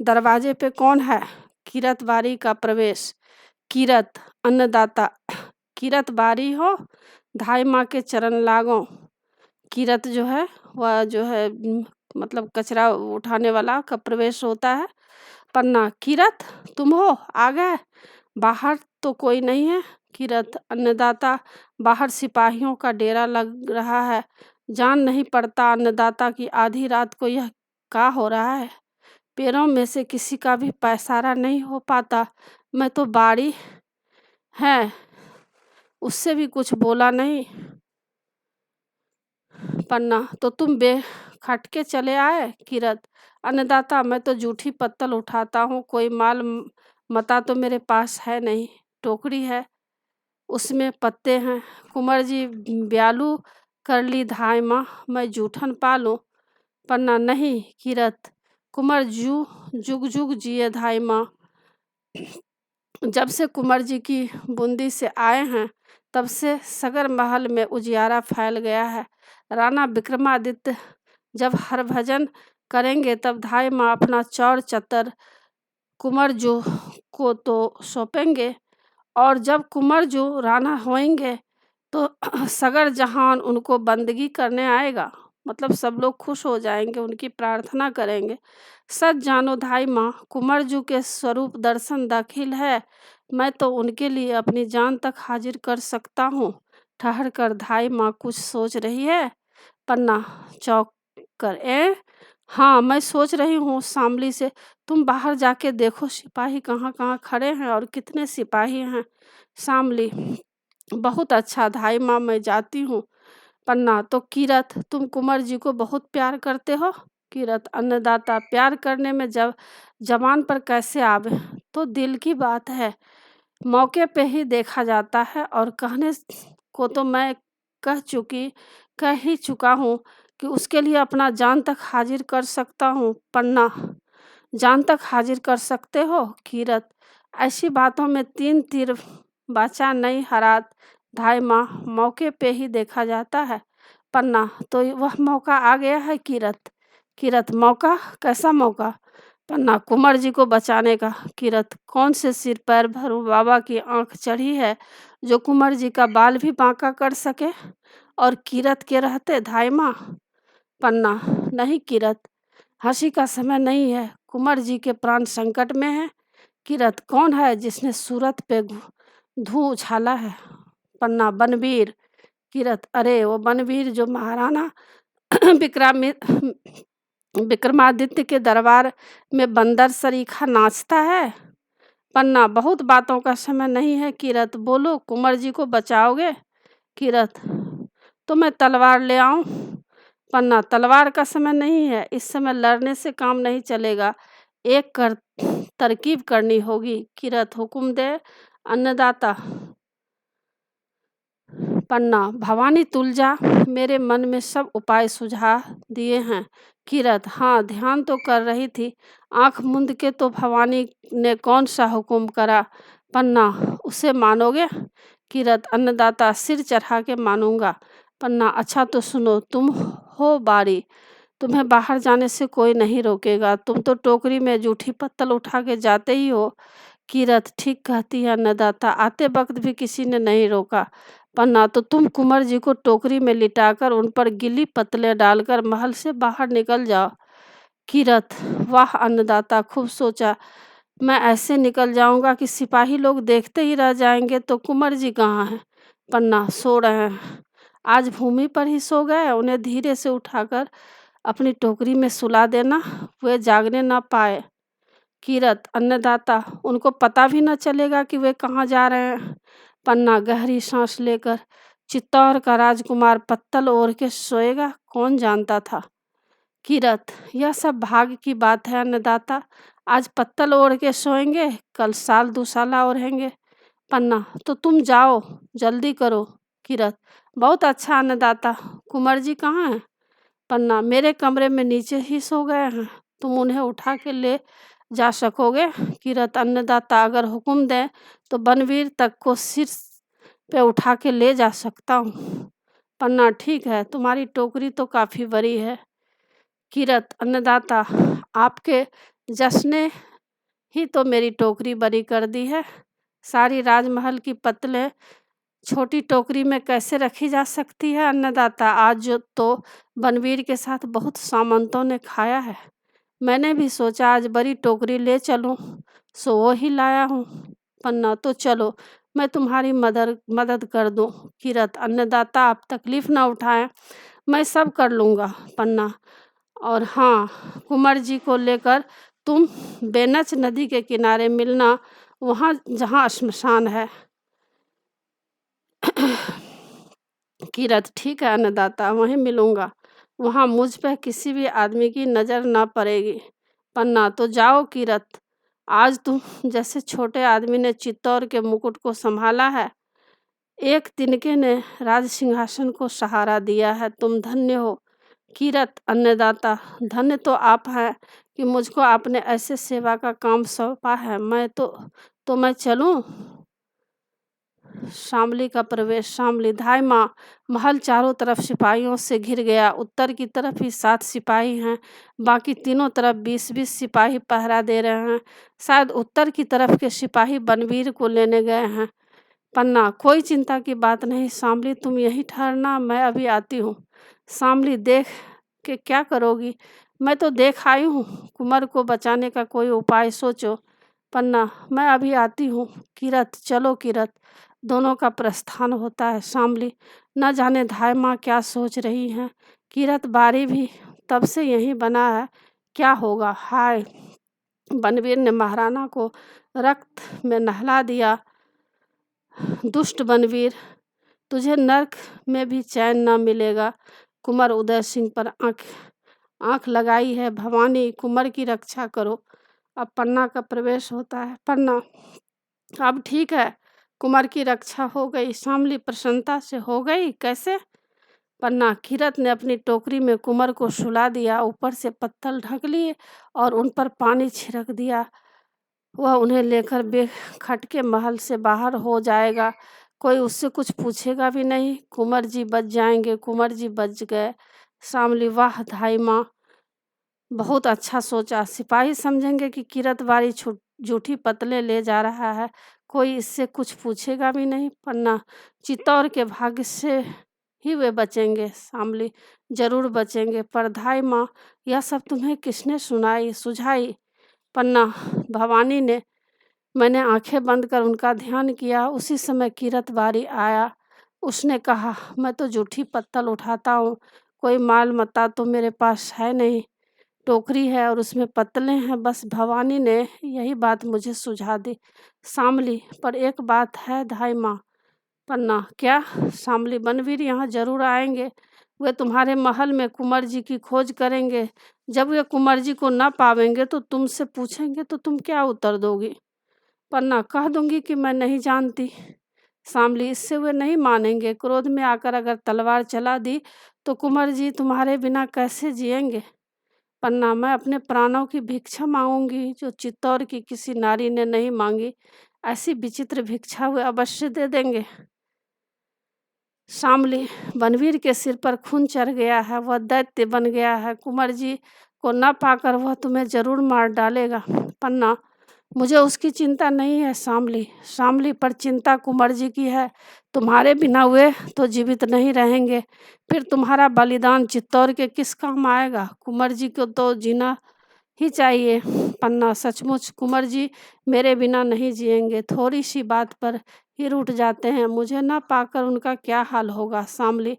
दरवाजे पे कौन है? किरत बारी का प्रवेश। किरत, अन्नदाता। किरत बारी हो, धाई माँ के चरण लागो। किरत जो है वह जो है मतलब कचरा उठाने वाला का प्रवेश होता है। पन्ना, किरत तुम हो, आ गए? बाहर तो कोई नहीं है। किरत, अन्नदाता, बाहर सिपाहियों का डेरा लग रहा है। जान नहीं पड़ता अन्नदाता की आधी रात को यह क्या हो रहा है। पैरों में से किसी का भी पैसारा नहीं हो पाता। मैं तो बाड़ी है, उससे भी कुछ बोला नहीं। पन्ना, तो तुम खटके चले आए? किरत, अन्नदाता, मैं तो जूठी पत्तल उठाता हूँ, कोई माल मता तो मेरे पास है नहीं। टोकरी है, उसमें पत्ते हैं। कुंवर जी ब्यालू कर ली धाई माँ, मैं जूठन पालूं? पन्ना, नहीं किरत, कुंवर जुग जुग जिए धाई माँ। जब से कुंवर जी की बूंदी से आए हैं, तब से सगर महल में उजियारा फैल गया है। राणा विक्रमादित्य जब हरभजन करेंगे, तब धाई माँ अपना चौर चतर कुंवर जो को तो सौंपेंगे, और जब कुंवर जो राणा होएंगे तो सगर जहान उनको बंदगी करने आएगा। मतलब सब लोग खुश हो जाएंगे, उनकी प्रार्थना करेंगे। सच जानो धाई माँ, कुंवर जू के स्वरूप दर्शन दाखिल है, मैं तो उनके लिए अपनी जान तक हाजिर कर सकता हूँ। ठहर कर धाई माँ कुछ सोच रही है? पन्ना, चौंक कर, हाँ मैं सोच रही हूँ शामली से, तुम बाहर जाके देखो सिपाही कहाँ कहाँ खड़े हैं और कितने सिपाही हैं। शामली, बहुत अच्छा धाई माँ, मैं जाती हूँ। पन्ना, तो किरत, तुम कुंवर जी को बहुत प्यार करते हो? किरत, अन्नदाता, प्यार करने में जब जबान पर कैसे आवे, तो दिल की बात है, मौके पे ही देखा जाता है। और कहने को तो मैं कह ही चुका हूँ कि उसके लिए अपना जान तक हाजिर कर सकता हूँ। पन्ना, जान तक हाजिर कर सकते हो? किरत, ऐसी बातों में तीन तीर बाचा नहीं हरात धाई माँ, मौके पे ही देखा जाता है। पन्ना, तो वह मौका आ गया है किरत? किरत, मौका? कैसा मौका? पन्ना, कुंवर जी को बचाने का। किरत, कौन से सिर पैर भरू बाबा की आंख चढ़ी है जो कुंवर जी का बाल भी बांका कर सके और किरत के रहते धाई माँ? पन्ना, नहीं किरत, हंसी का समय नहीं है, कुंवर जी के प्राण संकट में है। किरत, कौन है जिसने सूरत पे धू उछाला है? पन्ना, बनवीर। किरत, अरे वो बनवीर जो महाराणा विक्रमादित्य के दरबार में बंदर सरीखा नाचता है। पन्ना, बहुत बातों का समय नहीं है किरत, बोलो कुंवर जी को बचाओगे? किरत, तो मैं तलवार ले आऊं? पन्ना, तलवार का समय नहीं है, इस समय लड़ने से काम नहीं चलेगा, एक तरकीब करनी होगी। किरत, हुक्म दे अन्नदाता। पन्ना, भवानी तुलजा मेरे मन में सब उपाय सुझा दिए हैं। किरत, हाँ ध्यान तो कर रही थी, आंख मूंद के तो भवानी ने कौन सा हुक्म करा? पन्ना, उसे मानोगे? किरत, अन्नदाता सिर चढ़ा के मानूंगा। पन्ना, अच्छा तो सुनो, तुम हो बारी, तुम्हें बाहर जाने से कोई नहीं रोकेगा, तुम तो टोकरी में जूठी पत्तल उठा के जाते ही हो। किरत, ठीक कहती है अन्नदाता, आते वक्त भी किसी ने नहीं रोका। पन्ना, तो तुम कुंवर जी को टोकरी में लिटाकर उन पर गिली पत्तलें डालकर महल से बाहर निकल जाओ। किरत, वाह अन्नदाता, खूब सोचा, मैं ऐसे निकल जाऊंगा कि सिपाही लोग देखते ही रह जाएंगे, तो कुंवर जी कहाँ हैं? पन्ना, सो रहे हैं, आज भूमि पर ही सो गए, उन्हें धीरे से उठाकर अपनी टोकरी में सुला देना, वे जागने ना पाए। किरत, अन्नदाता, उनको पता भी न चलेगा कि वे कहाँ जा रहे हैं। पन्ना, गहरी सांस लेकर, चित्तौड़ का राजकुमार पत्तल ओढ़ के सोएगा, कौन जानता था। किरत, यह सब भाग्य की बात है अन्नदाता, आज पत्तल ओढ़ के सोएंगे, कल साल दुसाला ओढ़ेंगे। पन्ना, तो तुम जाओ, जल्दी करो। किरत, बहुत अच्छा अन्नदाता, कुंवर जी कहाँ हैं? पन्ना, मेरे कमरे में नीचे ही सो गए हैं, तुम उन्हें उठा के ले जा सकोगे? किरत, अन्नदाता अगर हुक्म दें तो बनवीर तक को सिर पे उठा के ले जा सकता हूँ। पन्ना, ठीक है, तुम्हारी टोकरी तो काफ़ी बड़ी है। किरत, अन्नदाता, आपके जश्न ही तो मेरी टोकरी बड़ी कर दी है, सारी राजमहल की पत्तलें छोटी टोकरी में कैसे रखी जा सकती है अन्नदाता? आज तो बनवीर के साथ बहुत सामंतों ने खाया है, मैंने भी सोचा आज बड़ी टोकरी ले चलूं, सो वो ही लाया हूँ। पन्ना, तो चलो मैं तुम्हारी मदद कर दूं। किरत, अन्नदाता आप तकलीफ ना उठाएं, मैं सब कर लूँगा। पन्ना, और हाँ, कुंवर जी को लेकर तुम बेनच नदी के किनारे मिलना, वहाँ जहाँ श्मशान है। किरत, ठीक है अन्नदाता, वहीं मिलूंगा, वहाँ मुझ पर किसी भी आदमी की नज़र न पड़ेगी। पन्ना, तो जाओ किरत, आज तुम जैसे छोटे आदमी ने चित्तौड़ के मुकुट को संभाला है, एक तिनके ने राज सिंहासन को सहारा दिया है, तुम धन्य हो। किरत, अन्नदाता, धन्य तो आप हैं कि मुझको आपने ऐसे सेवा का काम सौंपा है, मैं चलूं? शामली का प्रवेश। शामली, धाय माँ, महल चारों तरफ सिपाहियों से घिर गया, उत्तर की तरफ ही 7 सिपाही हैं, बाकी तीनों तरफ 20-20 सिपाही पहरा दे रहे हैं, शायद उत्तर की तरफ के सिपाही बनवीर को लेने गए हैं। पन्ना, कोई चिंता की बात नहीं शामली, तुम यहीं ठहरना, मैं अभी आती हूँ। शामली, देख के क्या करोगी? मैं तो देख आई हूँ, कुंवर को बचाने का कोई उपाय सोचो। पन्ना, मैं अभी आती हूँ। किरत, चलो किरत, दोनों का प्रस्थान होता है। शामली, न जाने धाय माँ क्या सोच रही हैं। किरत, बारी भी तब से यहीं बना है, क्या होगा? हाय, बनवीर ने महाराना को रक्त में नहला दिया। दुष्ट बनवीर, तुझे नर्क में भी चैन न मिलेगा। कुंवर उदय सिंह पर आंख लगाई है, भवानी कुंवर की रक्षा करो। अब पन्ना का प्रवेश होता है। पन्ना, अब ठीक है, कुंवर की रक्षा हो गई। शामली प्रसन्नता से, हो गई कैसे? पन्ना, किरत ने अपनी टोकरी में कुंवर को सुला दिया, ऊपर से पत्तल ढक लिए और उन पर पानी छिड़क दिया, वह उन्हें लेकर बेखटके महल से बाहर हो जाएगा, कोई उससे कुछ पूछेगा भी नहीं, कुंवर जी बच जाएंगे। कुंवर जी बच गए। शामली, वाह धाई माँ, बहुत अच्छा सोचा, सिपाही समझेंगे कि किरत वाली जूठी पतले ले जा रहा है, कोई इससे कुछ पूछेगा भी नहीं। पन्ना, चित्तौड़ के भाग्य से ही वे बचेंगे। शामली, जरूर बचेंगे, पर धाई माँ यह सब तुम्हें किसने सुझाई? पन्ना, भवानी ने। मैंने आंखें बंद कर उनका ध्यान किया, उसी समय किरत बारी आया, उसने कहा, मैं तो जूठी पत्तल उठाता हूँ, कोई माल मत्ता तो मेरे पास है नहीं। टोकरी है और उसमें पत्तलें हैं, बस भवानी ने यही बात मुझे सुझा दी। शामली, पर एक बात है धाई माँ। पन्ना, क्या? शामली, बनवीर यहाँ जरूर आएंगे। वे तुम्हारे महल में कुंवर जी की खोज करेंगे। जब वे कुंवर जी को न पावेंगे तो तुमसे पूछेंगे तो तुम क्या उत्तर दोगी? पन्ना, कह दूंगी कि मैं नहीं जानती। शामली, इससे वे नहीं मानेंगे। क्रोध में आकर अगर तलवार चला दी तो कुंवर जी तुम्हारे बिना कैसे जिएंगे? पन्ना, मैं अपने प्राणों की भिक्षा मांगूंगी जो चित्तौर की किसी नारी ने नहीं मांगी। ऐसी विचित्र भिक्षा वे अवश्य दे देंगे। शामली, बनवीर के सिर पर खून चढ़ गया है, वह दैत्य बन गया है। कुंवर जी को न पाकर वह तुम्हें जरूर मार डालेगा। पन्ना, मुझे उसकी चिंता नहीं है शामली। शामली, पर चिंता कुंवर जी की है। तुम्हारे बिना वे तो जीवित नहीं रहेंगे। फिर तुम्हारा बलिदान चित्तौर के किस काम आएगा? कुंवर जी को तो जीना ही चाहिए। पन्ना, सचमुच कुंवर जी मेरे बिना नहीं जिएंगे। थोड़ी सी बात पर ही रूठ जाते हैं। मुझे न पाकर उनका क्या हाल होगा? शामली,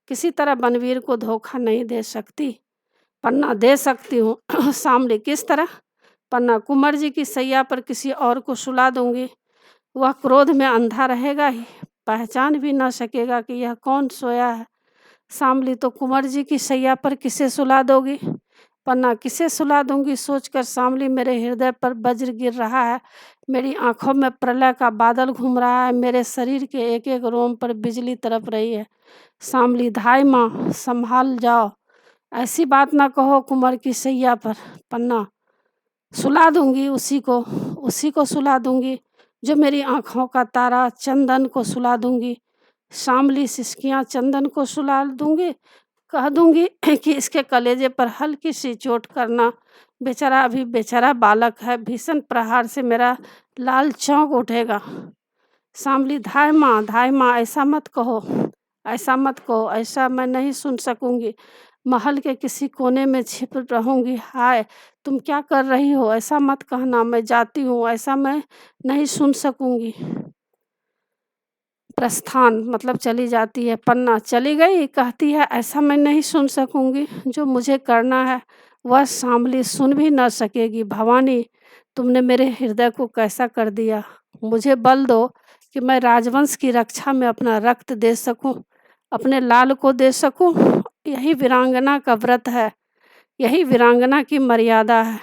किसी तरह बनवीर को धोखा नहीं दे सकती। पन्ना, दे सकती हूँ। शामली, किस तरह? पन्ना, कुंवर जी की सैया पर किसी और को सुला दूंगी। वह क्रोध में अंधा रहेगा ही, पहचान भी न सकेगा कि यह कौन सोया है। शामली, तो कुंवर जी की सैया पर किसे सुला दोगी? पन्ना, किसे सुला दूंगी सोचकर शामली मेरे हृदय पर वज्र गिर रहा है। मेरी आंखों में प्रलय का बादल घूम रहा है। मेरे शरीर के एक एक रोम पर बिजली तड़प रही है। शामली, धाई माँ, संभाल जाओ, ऐसी बात ना कहो कुंवर की सैया पर। पन्ना, सुला दूंगी उसी को सुला दूंगी जो मेरी आंखों का तारा। चंदन को सुला दूंगी। शामली, सिसकियाँ, चंदन को सुला दूंगी? कह दूंगी कि इसके कलेजे पर हल्की सी चोट करना। बेचारा अभी बेचारा बालक है, भीषण प्रहार से मेरा लाल चौंक उठेगा। शामली, धाई माँ, ऐसा मत कहो, ऐसा मत कहो, ऐसा मैं नहीं सुन सकूंगी। महल के किसी कोने में छिप रहूंगी। हाय, तुम क्या कर रही हो? ऐसा मत कहना, मैं जाती हूँ, ऐसा मैं नहीं सुन सकूंगी। प्रस्थान मतलब चली जाती है। पन्ना, चली गई कहती है, ऐसा मैं नहीं सुन सकूंगी। जो मुझे करना है वह शामली सुन भी न सकेगी। भवानी, तुमने मेरे हृदय को कैसा कर दिया। मुझे बल दो कि मैं राजवंश की रक्षा में अपना रक्त दे सकूं, अपने लाल को दे सकूं। यही वीरांगना का व्रत है, यही वीरांगना की मर्यादा है।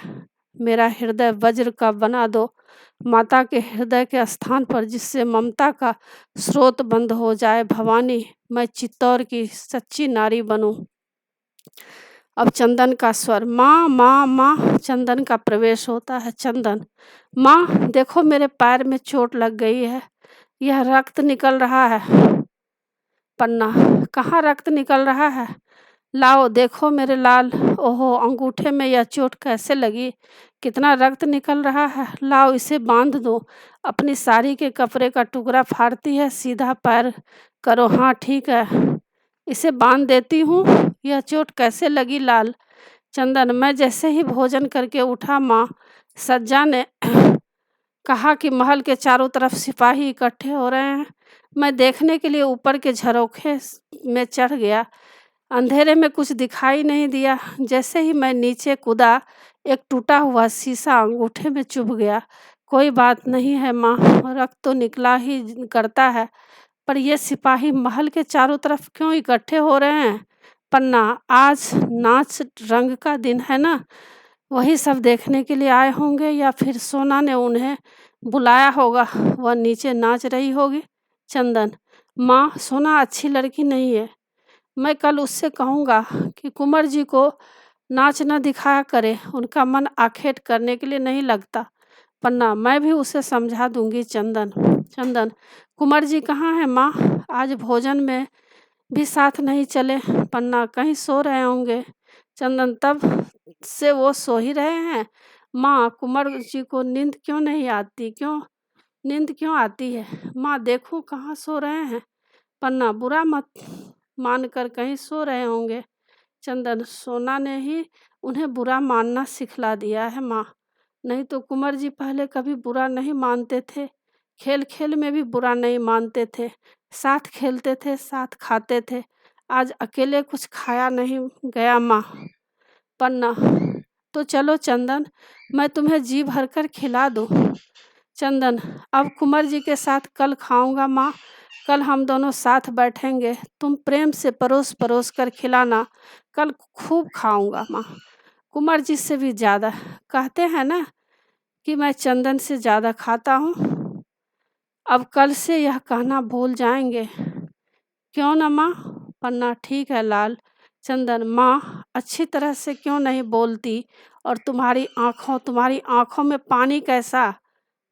मेरा हृदय वज्र का बना दो, माता के हृदय के स्थान पर, जिससे ममता का स्रोत बंद हो जाए। भवानी, मैं चित्तौर की सच्ची नारी बनूं। अब चंदन का स्वर, माँ माँ माँ। चंदन का प्रवेश होता है। चंदन, माँ देखो मेरे पैर में चोट लग गई है, यह रक्त निकल रहा है। पन्ना, कहाँ रक्त निकल रहा है? लाओ देखो मेरे लाल। ओहो, अंगूठे में यह चोट कैसे लगी? कितना रक्त निकल रहा है। लाओ इसे बांध दो। अपनी साड़ी के कपड़े का टुकड़ा फाड़ती है, सीधा पैर करो। हाँ ठीक है, इसे बांध देती हूँ। यह चोट कैसे लगी लाल? चंदन, मैं जैसे ही भोजन करके उठा, माँ सज्जा ने कहा कि महल के चारों तरफ सिपाही इकट्ठे हो रहे हैं। मैं देखने के लिए ऊपर के झरोखे में चढ़ गया। अंधेरे में कुछ दिखाई नहीं दिया। जैसे ही मैं नीचे कूदा, एक टूटा हुआ शीशा अंगूठे में चुभ गया। कोई बात नहीं है माँ, रक्त तो निकला ही करता है, पर ये सिपाही महल के चारों तरफ क्यों इकट्ठे हो रहे हैं? पन्ना, आज नाच रंग का दिन है ना, वही सब देखने के लिए आए होंगे, या फिर सोना ने उन्हें बुलाया होगा, वह नीचे नाच रही होगी। चंदन, माँ सोना अच्छी लड़की नहीं है। मैं कल उससे कहूँगा कि कुंवर जी को नाच न दिखाया करे, उनका मन आखेट करने के लिए नहीं लगता। पन्ना, मैं भी उसे समझा दूंगी। चंदन, कुंवर जी कहाँ है माँ? आज भोजन में भी साथ नहीं चले। पन्ना, कहीं सो रहे होंगे। चंदन, तब से वो सो ही रहे हैं। माँ, कुंवर जी को नींद क्यों नहीं आती? नींद क्यों आती है? माँ देखो कहाँ सो रहे हैं। पन्ना, बुरा मत मानकर कहीं सो रहे होंगे। चंदन, सोना ने ही उन्हें बुरा मानना सिखला दिया है माँ, नहीं तो कुंवर जी पहले कभी बुरा नहीं मानते थे। खेल खेल में भी बुरा नहीं मानते थे, साथ खेलते थे, साथ खाते थे। आज अकेले कुछ खाया नहीं गया माँ। पन्ना, तो चलो चंदन, मैं तुम्हें जी भर कर खिला दूँ। चंदन, अब कुंवर जी के साथ कल खाऊंगा माँ। कल हम दोनों साथ बैठेंगे, तुम प्रेम से परोस परोस कर खिलाना, कल खूब खाऊंगा माँ। कुंवर जी से भी ज़्यादा। कहते हैं ना कि मैं चंदन से ज़्यादा खाता हूँ। अब कल से यह कहना भूल जाएंगे, क्यों न माँ? पन्ना, ठीक है लाल। चंदन, माँ अच्छी तरह से क्यों नहीं बोलती? और तुम्हारी आँखों में पानी कैसा?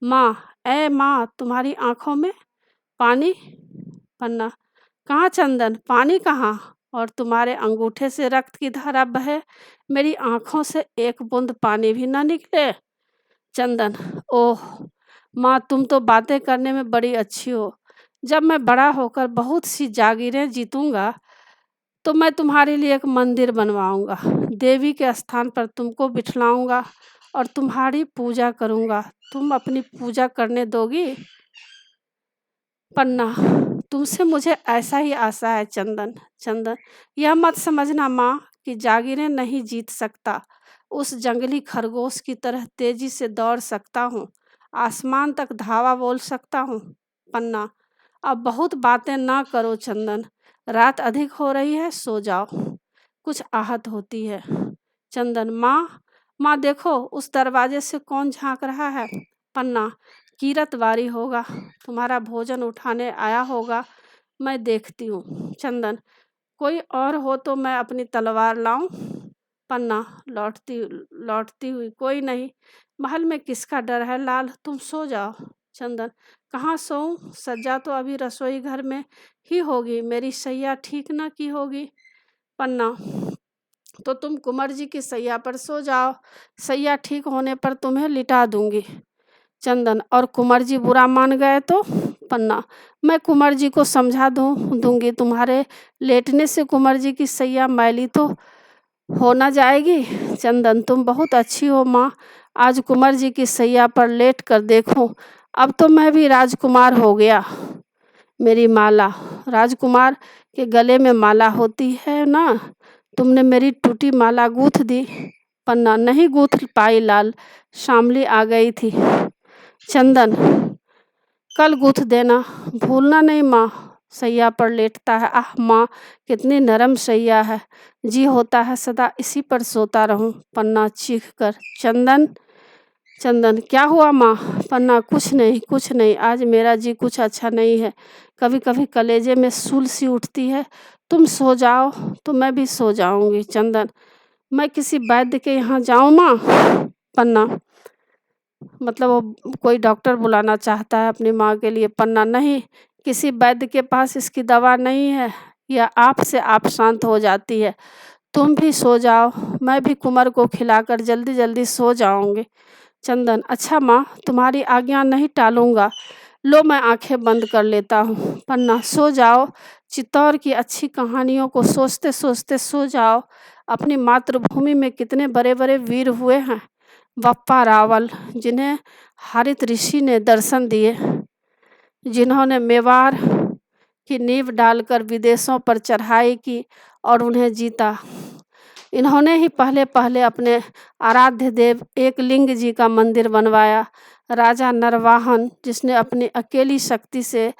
माँ, ए माँ, तुम्हारी आँखों में पानी? पन्ना, कहाँ चंदन, पानी कहाँ? और तुम्हारे अंगूठे से रक्त की धारा बहे, मेरी आँखों से एक बूंद पानी भी न निकले। चंदन, ओह माँ, तुम तो बातें करने में बड़ी अच्छी हो। जब मैं बड़ा होकर बहुत सी जागीरें जीतूंगा तो मैं तुम्हारे लिए एक मंदिर बनवाऊंगा, देवी के स्थान पर तुमको बिठलाऊंगा और तुम्हारी पूजा करूंगा। तुम अपनी पूजा करने दोगी? पन्ना, तुमसे मुझे ऐसा ही आशा है चंदन। चंदन, यह मत समझना माँ कि जागीरें नहीं जीत सकता। उस जंगली खरगोश की तरह तेजी से दौड़ सकता हूँ, आसमान तक धावा बोल सकता हूँ। पन्ना, अब बहुत बातें ना करो चंदन, रात अधिक हो रही है, सो जाओ। कुछ आहत होती है। चंदन, माँ, माँ देखो उस दरवाजे से कौन झांक रहा है। पन्ना, कीरतवारी होगा, तुम्हारा भोजन उठाने आया होगा, मैं देखती हूँ। चंदन, कोई और हो तो मैं अपनी तलवार लाऊं? पन्ना, लौटती लौटती हुई, कोई नहीं, महल में किसका डर है लाल, तुम सो जाओ। चंदन, कहाँ सोऊं? सज्जा तो अभी रसोई घर में ही होगी, मेरी सैया ठीक ना की होगी। पन्ना, तो तुम कुंवर जी की सैया पर सो जाओ, सैया ठीक होने पर तुम्हें लिटा दूंगी। चंदन, और कुंवर जी बुरा मान गए तो? पन्ना, मैं कुंवर जी को समझा दूंगी, तुम्हारे लेटने से कुंवर जी की सैया मैली तो हो ना जाएगी। चंदन, तुम बहुत अच्छी हो माँ, आज कुंवर जी की सैया पर लेट कर देखूं, अब तो मैं भी राजकुमार हो गया। मेरी माला, राजकुमार के गले में माला होती है ना, तुमने मेरी टूटी माला गूंथ दी। पन्ना, नहीं गूंथ पाई लाल, शामली आ गई थी। चंदन, कल गूंथ देना, भूलना नहीं माँ। सैया पर लेटता है, आह माँ कितनी नरम सैया है, जी होता है सदा इसी पर सोता रहूं। पन्ना चीख कर, चंदन। चंदन, क्या हुआ माँ? पन्ना, कुछ नहीं कुछ नहीं, आज मेरा जी कुछ अच्छा नहीं है, कभी कभी कलेजे में सूल सी उठती है। तुम सो जाओ तो मैं भी सो जाऊंगी। चंदन, मैं किसी वैद्य के यहाँ जाऊँ माँ? पन्ना, मतलब वो कोई डॉक्टर बुलाना चाहता है अपनी माँ के लिए। पन्ना, नहीं, किसी वैद्य के पास इसकी दवा नहीं है, यह आप से आप शांत हो जाती है। तुम भी सो जाओ, मैं भी कुंवर को खिलाकर जल्दी जल्दी सो जाऊंगी। चंदन, अच्छा माँ, तुम्हारी आज्ञा नहीं टालूंगा, लो मैं आंखें बंद कर लेता हूँ। पन्ना, सो जाओ, चित्तौर की अच्छी कहानियों को सोचते सोचते सो जाओ। अपनी मातृभूमि में कितने बड़े बड़े वीर हुए हैं, बप्पा रावल, जिन्हें हरित ऋषि ने दर्शन दिए, जिन्होंने मेवाड़ की नींव डालकर विदेशों पर चढ़ाई की और उन्हें जीता। इन्होंने ही पहले पहले अपने आराध्य देव एकलिंग जी का मंदिर बनवाया। राजा नरवाहन, जिसने अपनी अकेली शक्ति से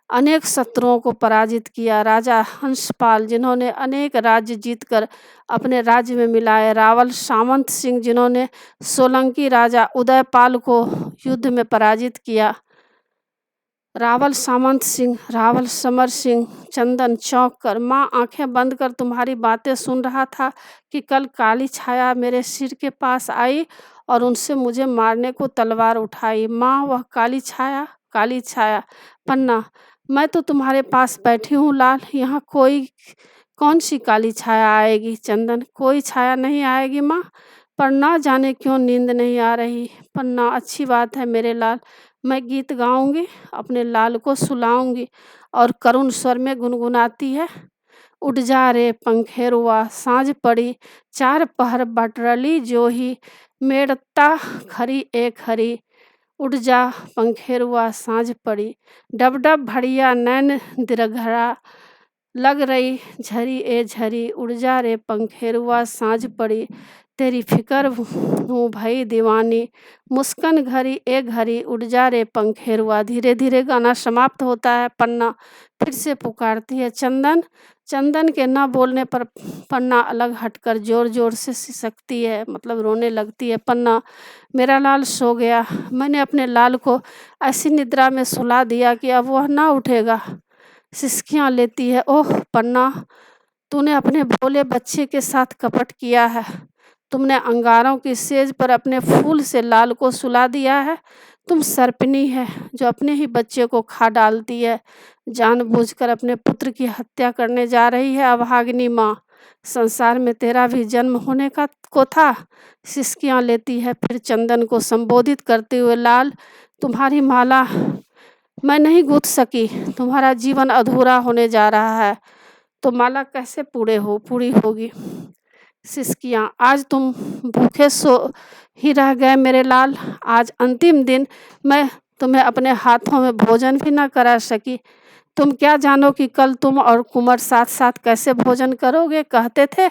अनेक शत्रुओं को पराजित किया। राजा हंसपाल, जिन्होंने अनेक राज्य जीतकर अपने राज्य में मिलाए। रावल सामंत सिंह, जिन्होंने सोलंकी राजा उदयपाल को युद्ध में पराजित किया। रावल सामंत सिंह, रावल समर सिंह। चंदन चौंक कर, माँ आंखें बंद कर तुम्हारी बातें सुन रहा था कि कल काली छाया मेरे सिर के पास आई और उनसे मुझे मारने को तलवार उठाई। माँ, वह काली छाया, काली छाया। पन्ना, मैं तो तुम्हारे पास बैठी हूँ लाल, यहाँ कौन सी काली छाया आएगी? चंदन, कोई छाया नहीं आएगी माँ, पर ना जाने क्यों नींद नहीं आ रही। पन्ना, अच्छी बात है मेरे लाल, मैं गीत गाऊंगी, अपने लाल को सुलाऊंगी। और करुण स्वर में गुनगुनाती है, उठ जा रे पंखेरुआ, साँझ पड़ी, चार पहर बटरली जोही, मेड़ता खरी एक हरी। उठ जा पंखेरुआ, साँझ पड़ी, डब डब भड़िया नैन दिरघरा, लग रही झरी ए झरी, उड़ जा रे पंखेरुआ, साँझ पड़ी तेरी फ़िक्र हूँ भई दीवानी, मुस्कान घड़ी ए घड़ी, उड़ जा रे पंखेरुआ। धीरे-धीरे गाना समाप्त होता है। पन्ना फिर से पुकारती है, चंदन। चंदन के ना बोलने पर पन्ना अलग हटकर ज़ोर-ज़ोर से सिसकती है, मतलब रोने लगती है। पन्ना, मेरा लाल सो गया। मैंने अपने लाल को ऐसी निद्रा में सुला दिया कि अब वह ना उठेगा। सिसकियाँ लेती है, ओह पन्ना, तूने अपने भोले बच्चे के साथ कपट किया है। तुमने अंगारों की सेज पर अपने फूल से लाल को सुला दिया है। तुम सर्पिणी है जो अपने ही बच्चे को खा डालती है। जानबूझकर अपने पुत्र की हत्या करने जा रही है अभागिनी माँ। संसार में तेरा भी जन्म होने का को था। सिसकियाँ लेती है, फिर चंदन को संबोधित करते हुए, लाल, तुम्हारी माला मैं नहीं गूँथ सकी। तुम्हारा जीवन अधूरा होने जा रहा है, तो माला कैसे पूरी होगी। सिसकियाँ, आज तुम भूखे सो ही रह गए मेरे लाल। आज अंतिम दिन मैं तुम्हें अपने हाथों में भोजन भी ना करा सकी। तुम क्या जानो कि कल तुम और कुंवर साथ साथ कैसे भोजन करोगे। कहते थे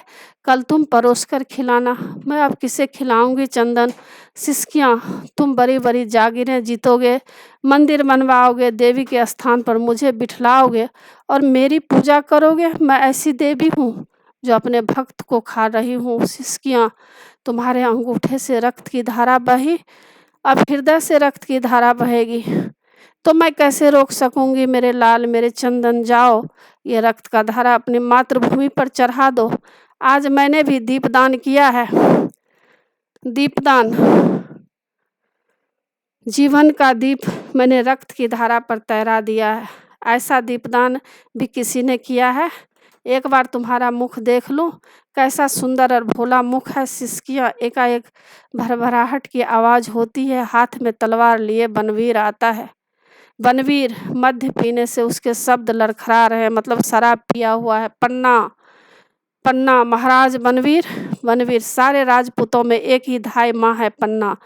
कल तुम परोस कर खिलाना, मैं अब किसे खिलाऊंगी चंदन। सिसकियाँ, तुम बड़ी बड़ी जागीरें जीतोगे, मंदिर बनवाओगे, देवी के स्थान पर मुझे बिठलाओगे और मेरी पूजा करोगे। मैं ऐसी देवी हूँ जो अपने भक्त को खा रही हूँ। सिसकियाँ, तुम्हारे अंगूठे से रक्त की धारा बही, अब हृदय से रक्त की धारा बहेगी, तो मैं कैसे रोक सकूंगी मेरे लाल, मेरे चंदन। जाओ, ये रक्त का धारा अपनी मातृभूमि पर चढ़ा दो। आज मैंने भी दीपदान किया है। दीपदान, जीवन का दीप मैंने रक्त की धारा पर तैरा दिया है। ऐसा दीपदान भी किसी ने किया है। एक बार तुम्हारा मुख देख लूं, कैसा सुंदर और भोला मुख है। सिसकियाँ, एकाएक भरभराहट की आवाज़ होती है। हाथ में तलवार लिए बनवीर आता है। बनवीर, मद्य पीने से उसके शब्द लड़खड़ा रहे हैं, मतलब शराब पिया हुआ है। पन्ना, पन्ना, महाराज बनवीर। बनवीर, सारे राजपूतों में एक ही धाई माँ है पन्ना,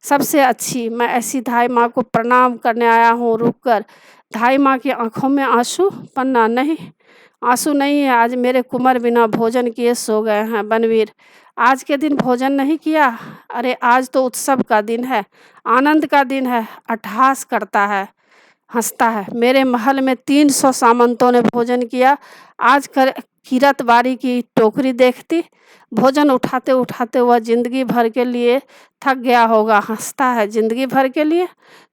सबसे अच्छी। मैं ऐसी धाई माँ को प्रणाम करने आया हूँ। रुककर, धाई माँ की आंखों में आंसू। पन्ना, नहीं, आंसू नहीं है। आज मेरे कुंवर बिना भोजन किए सो गए हैं। बनवीर, आज के दिन भोजन नहीं किया। अरे आज तो उत्सव का दिन है, आनंद का दिन है। अट्टहास करता है, हंसता है। मेरे महल में 300 सामंतों ने भोजन किया। आज कर कीरत बारी की टोकरी देखती, भोजन उठाते उठाते वह जिंदगी भर के लिए थक गया होगा। हंसता है, जिंदगी भर के लिए।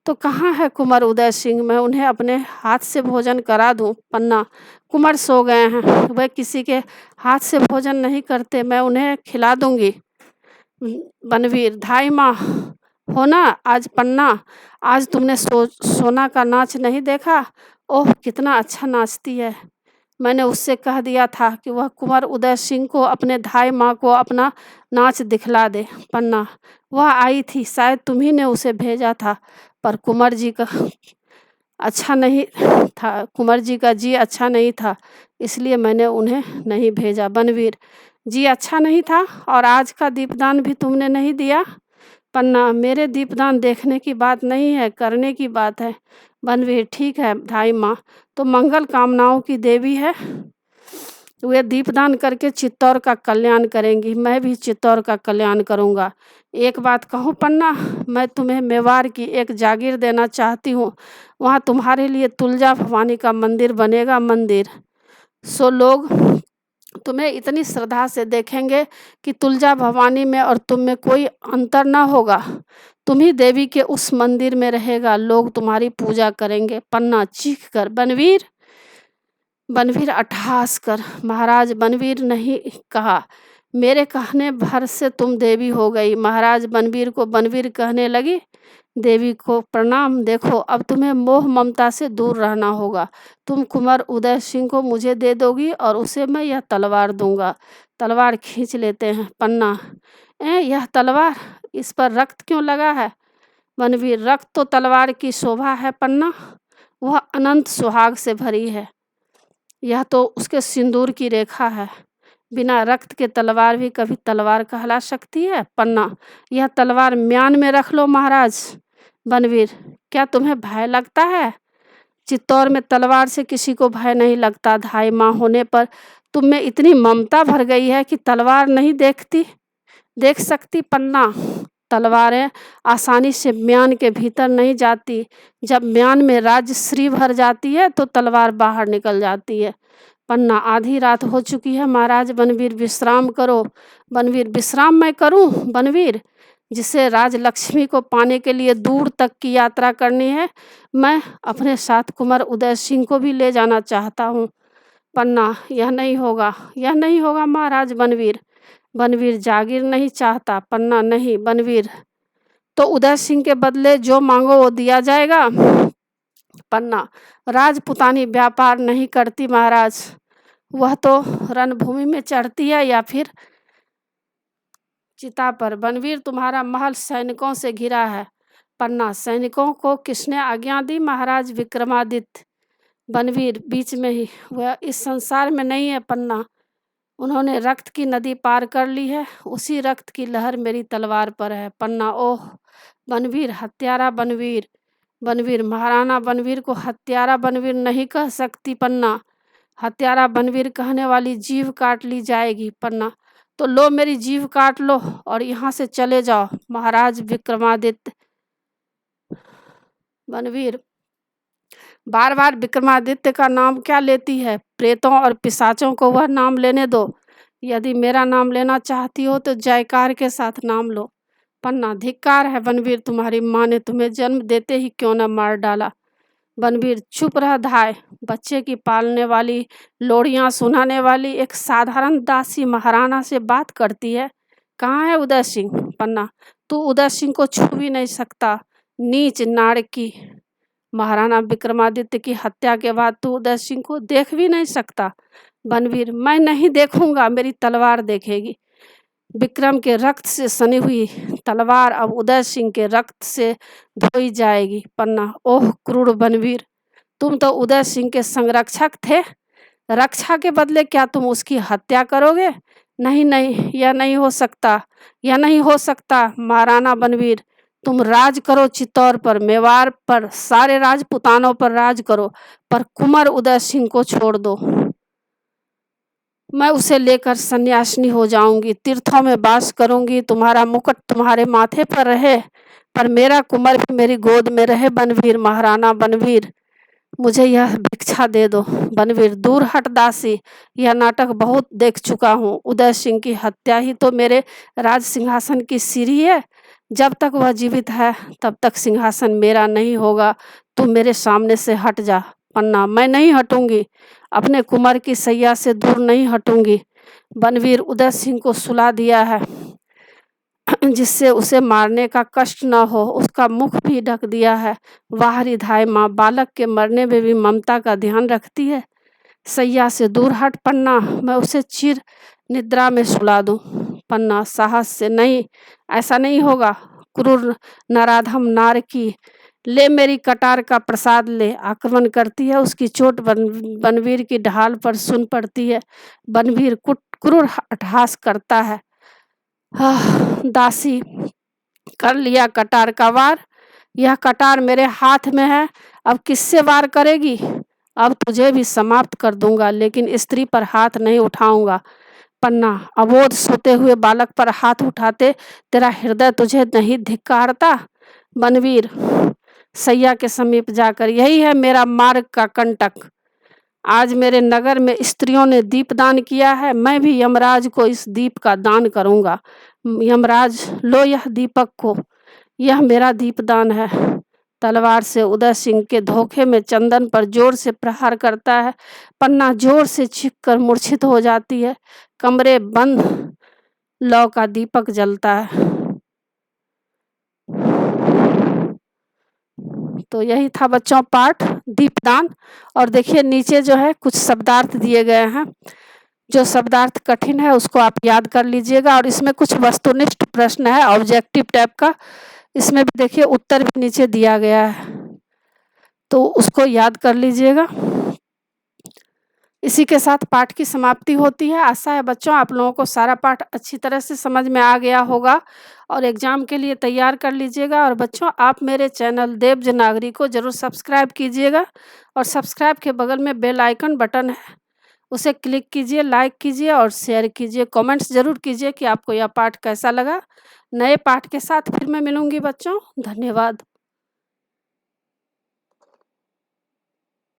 तो कहाँ है कुंवर उदय सिंह, मैं उन्हें अपने हाथ से भोजन करा दूं। पन्ना, कुंवर सो गए हैं, वह किसी के हाथ से भोजन नहीं करते, मैं उन्हें खिला दूंगी। बनवीर, धाई माँ हो ना आज। पन्ना, आज तुमने सोना का नाच नहीं देखा। ओह कितना अच्छा नाचती है। मैंने उससे कह दिया था कि वह कुंवर उदय सिंह को अपने धाई माँ को अपना नाच दिखला दे। पन्ना, वह आई थी, शायद तुम्ही ने उसे भेजा था, पर कुंवर जी का अच्छा नहीं था, कुंवर जी का जी अच्छा नहीं था, इसलिए मैंने उन्हें नहीं भेजा। बनवीर, जी अच्छा नहीं था और आज का दीपदान भी तुमने नहीं दिया। पन्ना, मेरे दीपदान देखने की बात नहीं है, करने की बात है। बनवीर, ठीक है धाई माँ तो मंगल कामनाओं की देवी है, वे दीपदान करके चित्तौर का कल्याण करेंगी, मैं भी चित्तौर का कल्याण करूँगा। एक बात कहूँ पन्ना, मैं तुम्हें मेवाड़ की एक जागीर देना चाहती हूँ। वहाँ तुम्हारे लिए तुलजा भवानी का मंदिर बनेगा। मंदिर, सो लोग तुम्हें इतनी श्रद्धा से देखेंगे कि तुलजा भवानी में और तुम में कोई अंतर ना होगा। तुम ही देवी के उस मंदिर में रहेगा, लोग तुम्हारी पूजा करेंगे। पन्ना चीख कर, बनवीर। बनवीर अट्टहास कर, महाराज बनवीर नहीं कहा, मेरे कहने भर से तुम देवी हो गई। महाराज बनवीर को बनवीर कहने लगी। देवी को प्रणाम। देखो अब तुम्हें मोह ममता से दूर रहना होगा। तुम कुंवर उदय सिंह को मुझे दे दोगी और उसे मैं यह तलवार दूंगा। तलवार खींच लेते हैं। पन्ना, यह तलवार, इस पर रक्त क्यों लगा है। बनवीर, रक्त तो तलवार की शोभा है पन्ना, वह अनंत सुहाग से भरी है, यह तो उसके सिंदूर की रेखा है। बिना रक्त के तलवार भी कभी तलवार कहला सकती है। पन्ना, यह तलवार म्यान में रख लो महाराज। बनवीर, क्या तुम्हें भय लगता है। चित्तौर में तलवार से किसी को भय नहीं लगता। धाई माँ होने पर तुम में इतनी ममता भर गई है कि तलवार नहीं देख सकती। पन्ना, तलवारें आसानी से म्यान के भीतर नहीं जाती। जब म्यान में राजश्री भर जाती है तो तलवार बाहर निकल जाती है। पन्ना, आधी रात हो चुकी है महाराज, बनवीर विश्राम करो। बनवीर, विश्राम मैं करूं? बनवीर, जिसे राजलक्ष्मी को पाने के लिए दूर तक की यात्रा करनी है, मैं अपने साथ कुंवर उदय सिंह को भी ले जाना चाहता हूँ। पन्ना, यह नहीं होगा महाराज। बनवीर, बनवीर जागीर नहीं चाहता। पन्ना, नहीं बनवीर, तो उदय सिंह के बदले जो मांगो वो दिया जाएगा। पन्ना, राजपुतानी व्यापार नहीं करती महाराज, वह तो रणभूमि में चढ़ती है या फिर चिता पर। बनवीर, तुम्हारा महल सैनिकों से घिरा है। पन्ना, सैनिकों को किसने आज्ञा दी महाराज? विक्रमादित्य। बनवीर, बीच में ही, वह इस संसार में नहीं है पन्ना, उन्होंने रक्त की नदी पार कर ली है, उसी रक्त की लहर मेरी तलवार पर है। पन्ना, ओह बनवीर, हत्यारा बनवीर। बनवीर, महाराणा बनवीर को हत्यारा बनवीर नहीं कह सकती। पन्ना, हत्यारा बनवीर कहने वाली जीभ काट ली जाएगी। पन्ना, तो लो मेरी जीभ काट लो और यहाँ से चले जाओ महाराज विक्रमादित्य। बनवीर, बार बार विक्रमादित्य का नाम क्या लेती है? प्रेतों और पिशाचों को वह नाम लेने दो। यदि मेरा नाम लेना चाहती हो तो जयकार के साथ नाम लो। पन्ना, धिक्कार है बनवीर, तुम्हारी माँ ने तुम्हें जन्म देते ही क्यों न मार डाला। बनवीर, चुप रह धाय, बच्चे की पालने वाली, लोरियां सुनाने वाली एक साधारण दासी महाराणा से बात करती है। कहाँ है उदय सिंह? पन्ना, तू उदय सिंह को छू भी नहीं सकता, नीच नाड़की। महाराणा विक्रमादित्य की हत्या के बाद तू उदय सिंह को देख भी नहीं सकता। बनवीर, मैं नहीं देखूंगा, मेरी तलवार देखेगी। विक्रम के रक्त से सनी हुई तलवार अब उदय सिंह के रक्त से धोई जाएगी। पन्ना, ओह क्रूर बनवीर, तुम तो उदय सिंह के संरक्षक थे, रक्षा के बदले क्या तुम उसकी हत्या करोगे? नहीं नहीं, यह नहीं हो सकता महाराणा बनवीर, तुम राज करो चित्तौर पर, मेवाड़ पर, सारे राजपुतानों पर राज करो, पर कुंवर उदय सिंह को छोड़ दो। मैं उसे लेकर सन्यासिनी हो जाऊंगी, तीर्थों में वास करूंगी, तुम्हारा मुकुट तुम्हारे माथे पर रहे, पर मेरा कुंवर भी मेरी गोद में रहे। बनवीर, महाराणा बनवीर, मुझे यह भिक्षा दे दो। बनवीर, दूर हट दासी, यह नाटक बहुत देख चुका हूँ। उदय सिंह की हत्या ही तो मेरे राज सिंहासन की सीढ़ी है, जब तक वह जीवित है तब तक सिंहासन मेरा नहीं होगा। तू मेरे सामने से हट जा। पन्ना, मैं नहीं हटूंगी, अपने कुंवर की सैया से दूर नहीं हटूंगी। बनवीर, उदय सिंह को सुला दिया है जिससे उसे मारने का कष्ट न हो, उसका मुख भी ढक दिया है। वाह रिधाई माँ, बालक के मरने में भी ममता का ध्यान रखती है। सैया से दूर हट पन्ना, मैं उसे चिर निद्रा में सुला दूं। पन्ना, साहस से नहीं, ऐसा नहीं होगा। क्रूर नराधम नार की, ले मेरी कटार का प्रसाद ले। आक्रमण करती है, उसकी चोट बनवीर की ढाल पर सुन पड़ती है। बनवीर क्रूर अट्टहास करता है। दासी, कर लिया कटार का वार, यह कटार मेरे हाथ में है, अब किससे वार करेगी? अब तुझे भी समाप्त कर दूंगा, लेकिन स्त्री पर हाथ नहीं उठाऊंगा। पन्ना, अबोध सोते हुए बालक पर हाथ उठाते तेरा हृदय तुझे नहीं धिक्कारता? बनवीर, सैया के समीप जाकर, यही है मेरा मार्ग का कंटक। आज मेरे नगर में स्त्रियों ने दीपदान किया है, मैं भी यमराज को इस दीप का दान करूंगा। यमराज, लो यह दीपक को, यह मेरा दीपदान है। तलवार से उदय सिंह के धोखे में चंदन पर जोर से प्रहार करता है। पन्ना जोर से चीख कर मूर्छित हो जाती है। कमरे बंद, लौ का दीपक जलता है। तो यही था बच्चों पाठ दीपदान। और देखिए नीचे जो है कुछ शब्दार्थ दिए गए हैं, जो शब्दार्थ कठिन है उसको आप याद कर लीजिएगा। और इसमें कुछ वस्तुनिष्ठ प्रश्न है ऑब्जेक्टिव टाइप का, इसमें भी देखिए उत्तर भी नीचे दिया गया है, तो उसको याद कर लीजिएगा। इसी के साथ पाठ की समाप्ति होती है। आशा है बच्चों आप लोगों को सारा पाठ अच्छी तरह से समझ में आ गया होगा और एग्ज़ाम के लिए तैयार कर लीजिएगा। और बच्चों आप मेरे चैनल देव नागरी को ज़रूर सब्सक्राइब कीजिएगा और सब्सक्राइब के बगल में बेल आइकन बटन है, उसे क्लिक कीजिए, लाइक कीजिए और शेयर कीजिए। कमेंट्स ज़रूर कीजिए कि आपको यह पाठ कैसा लगा। नए पाठ के साथ फिर मैं मिलूँगी बच्चों। धन्यवाद।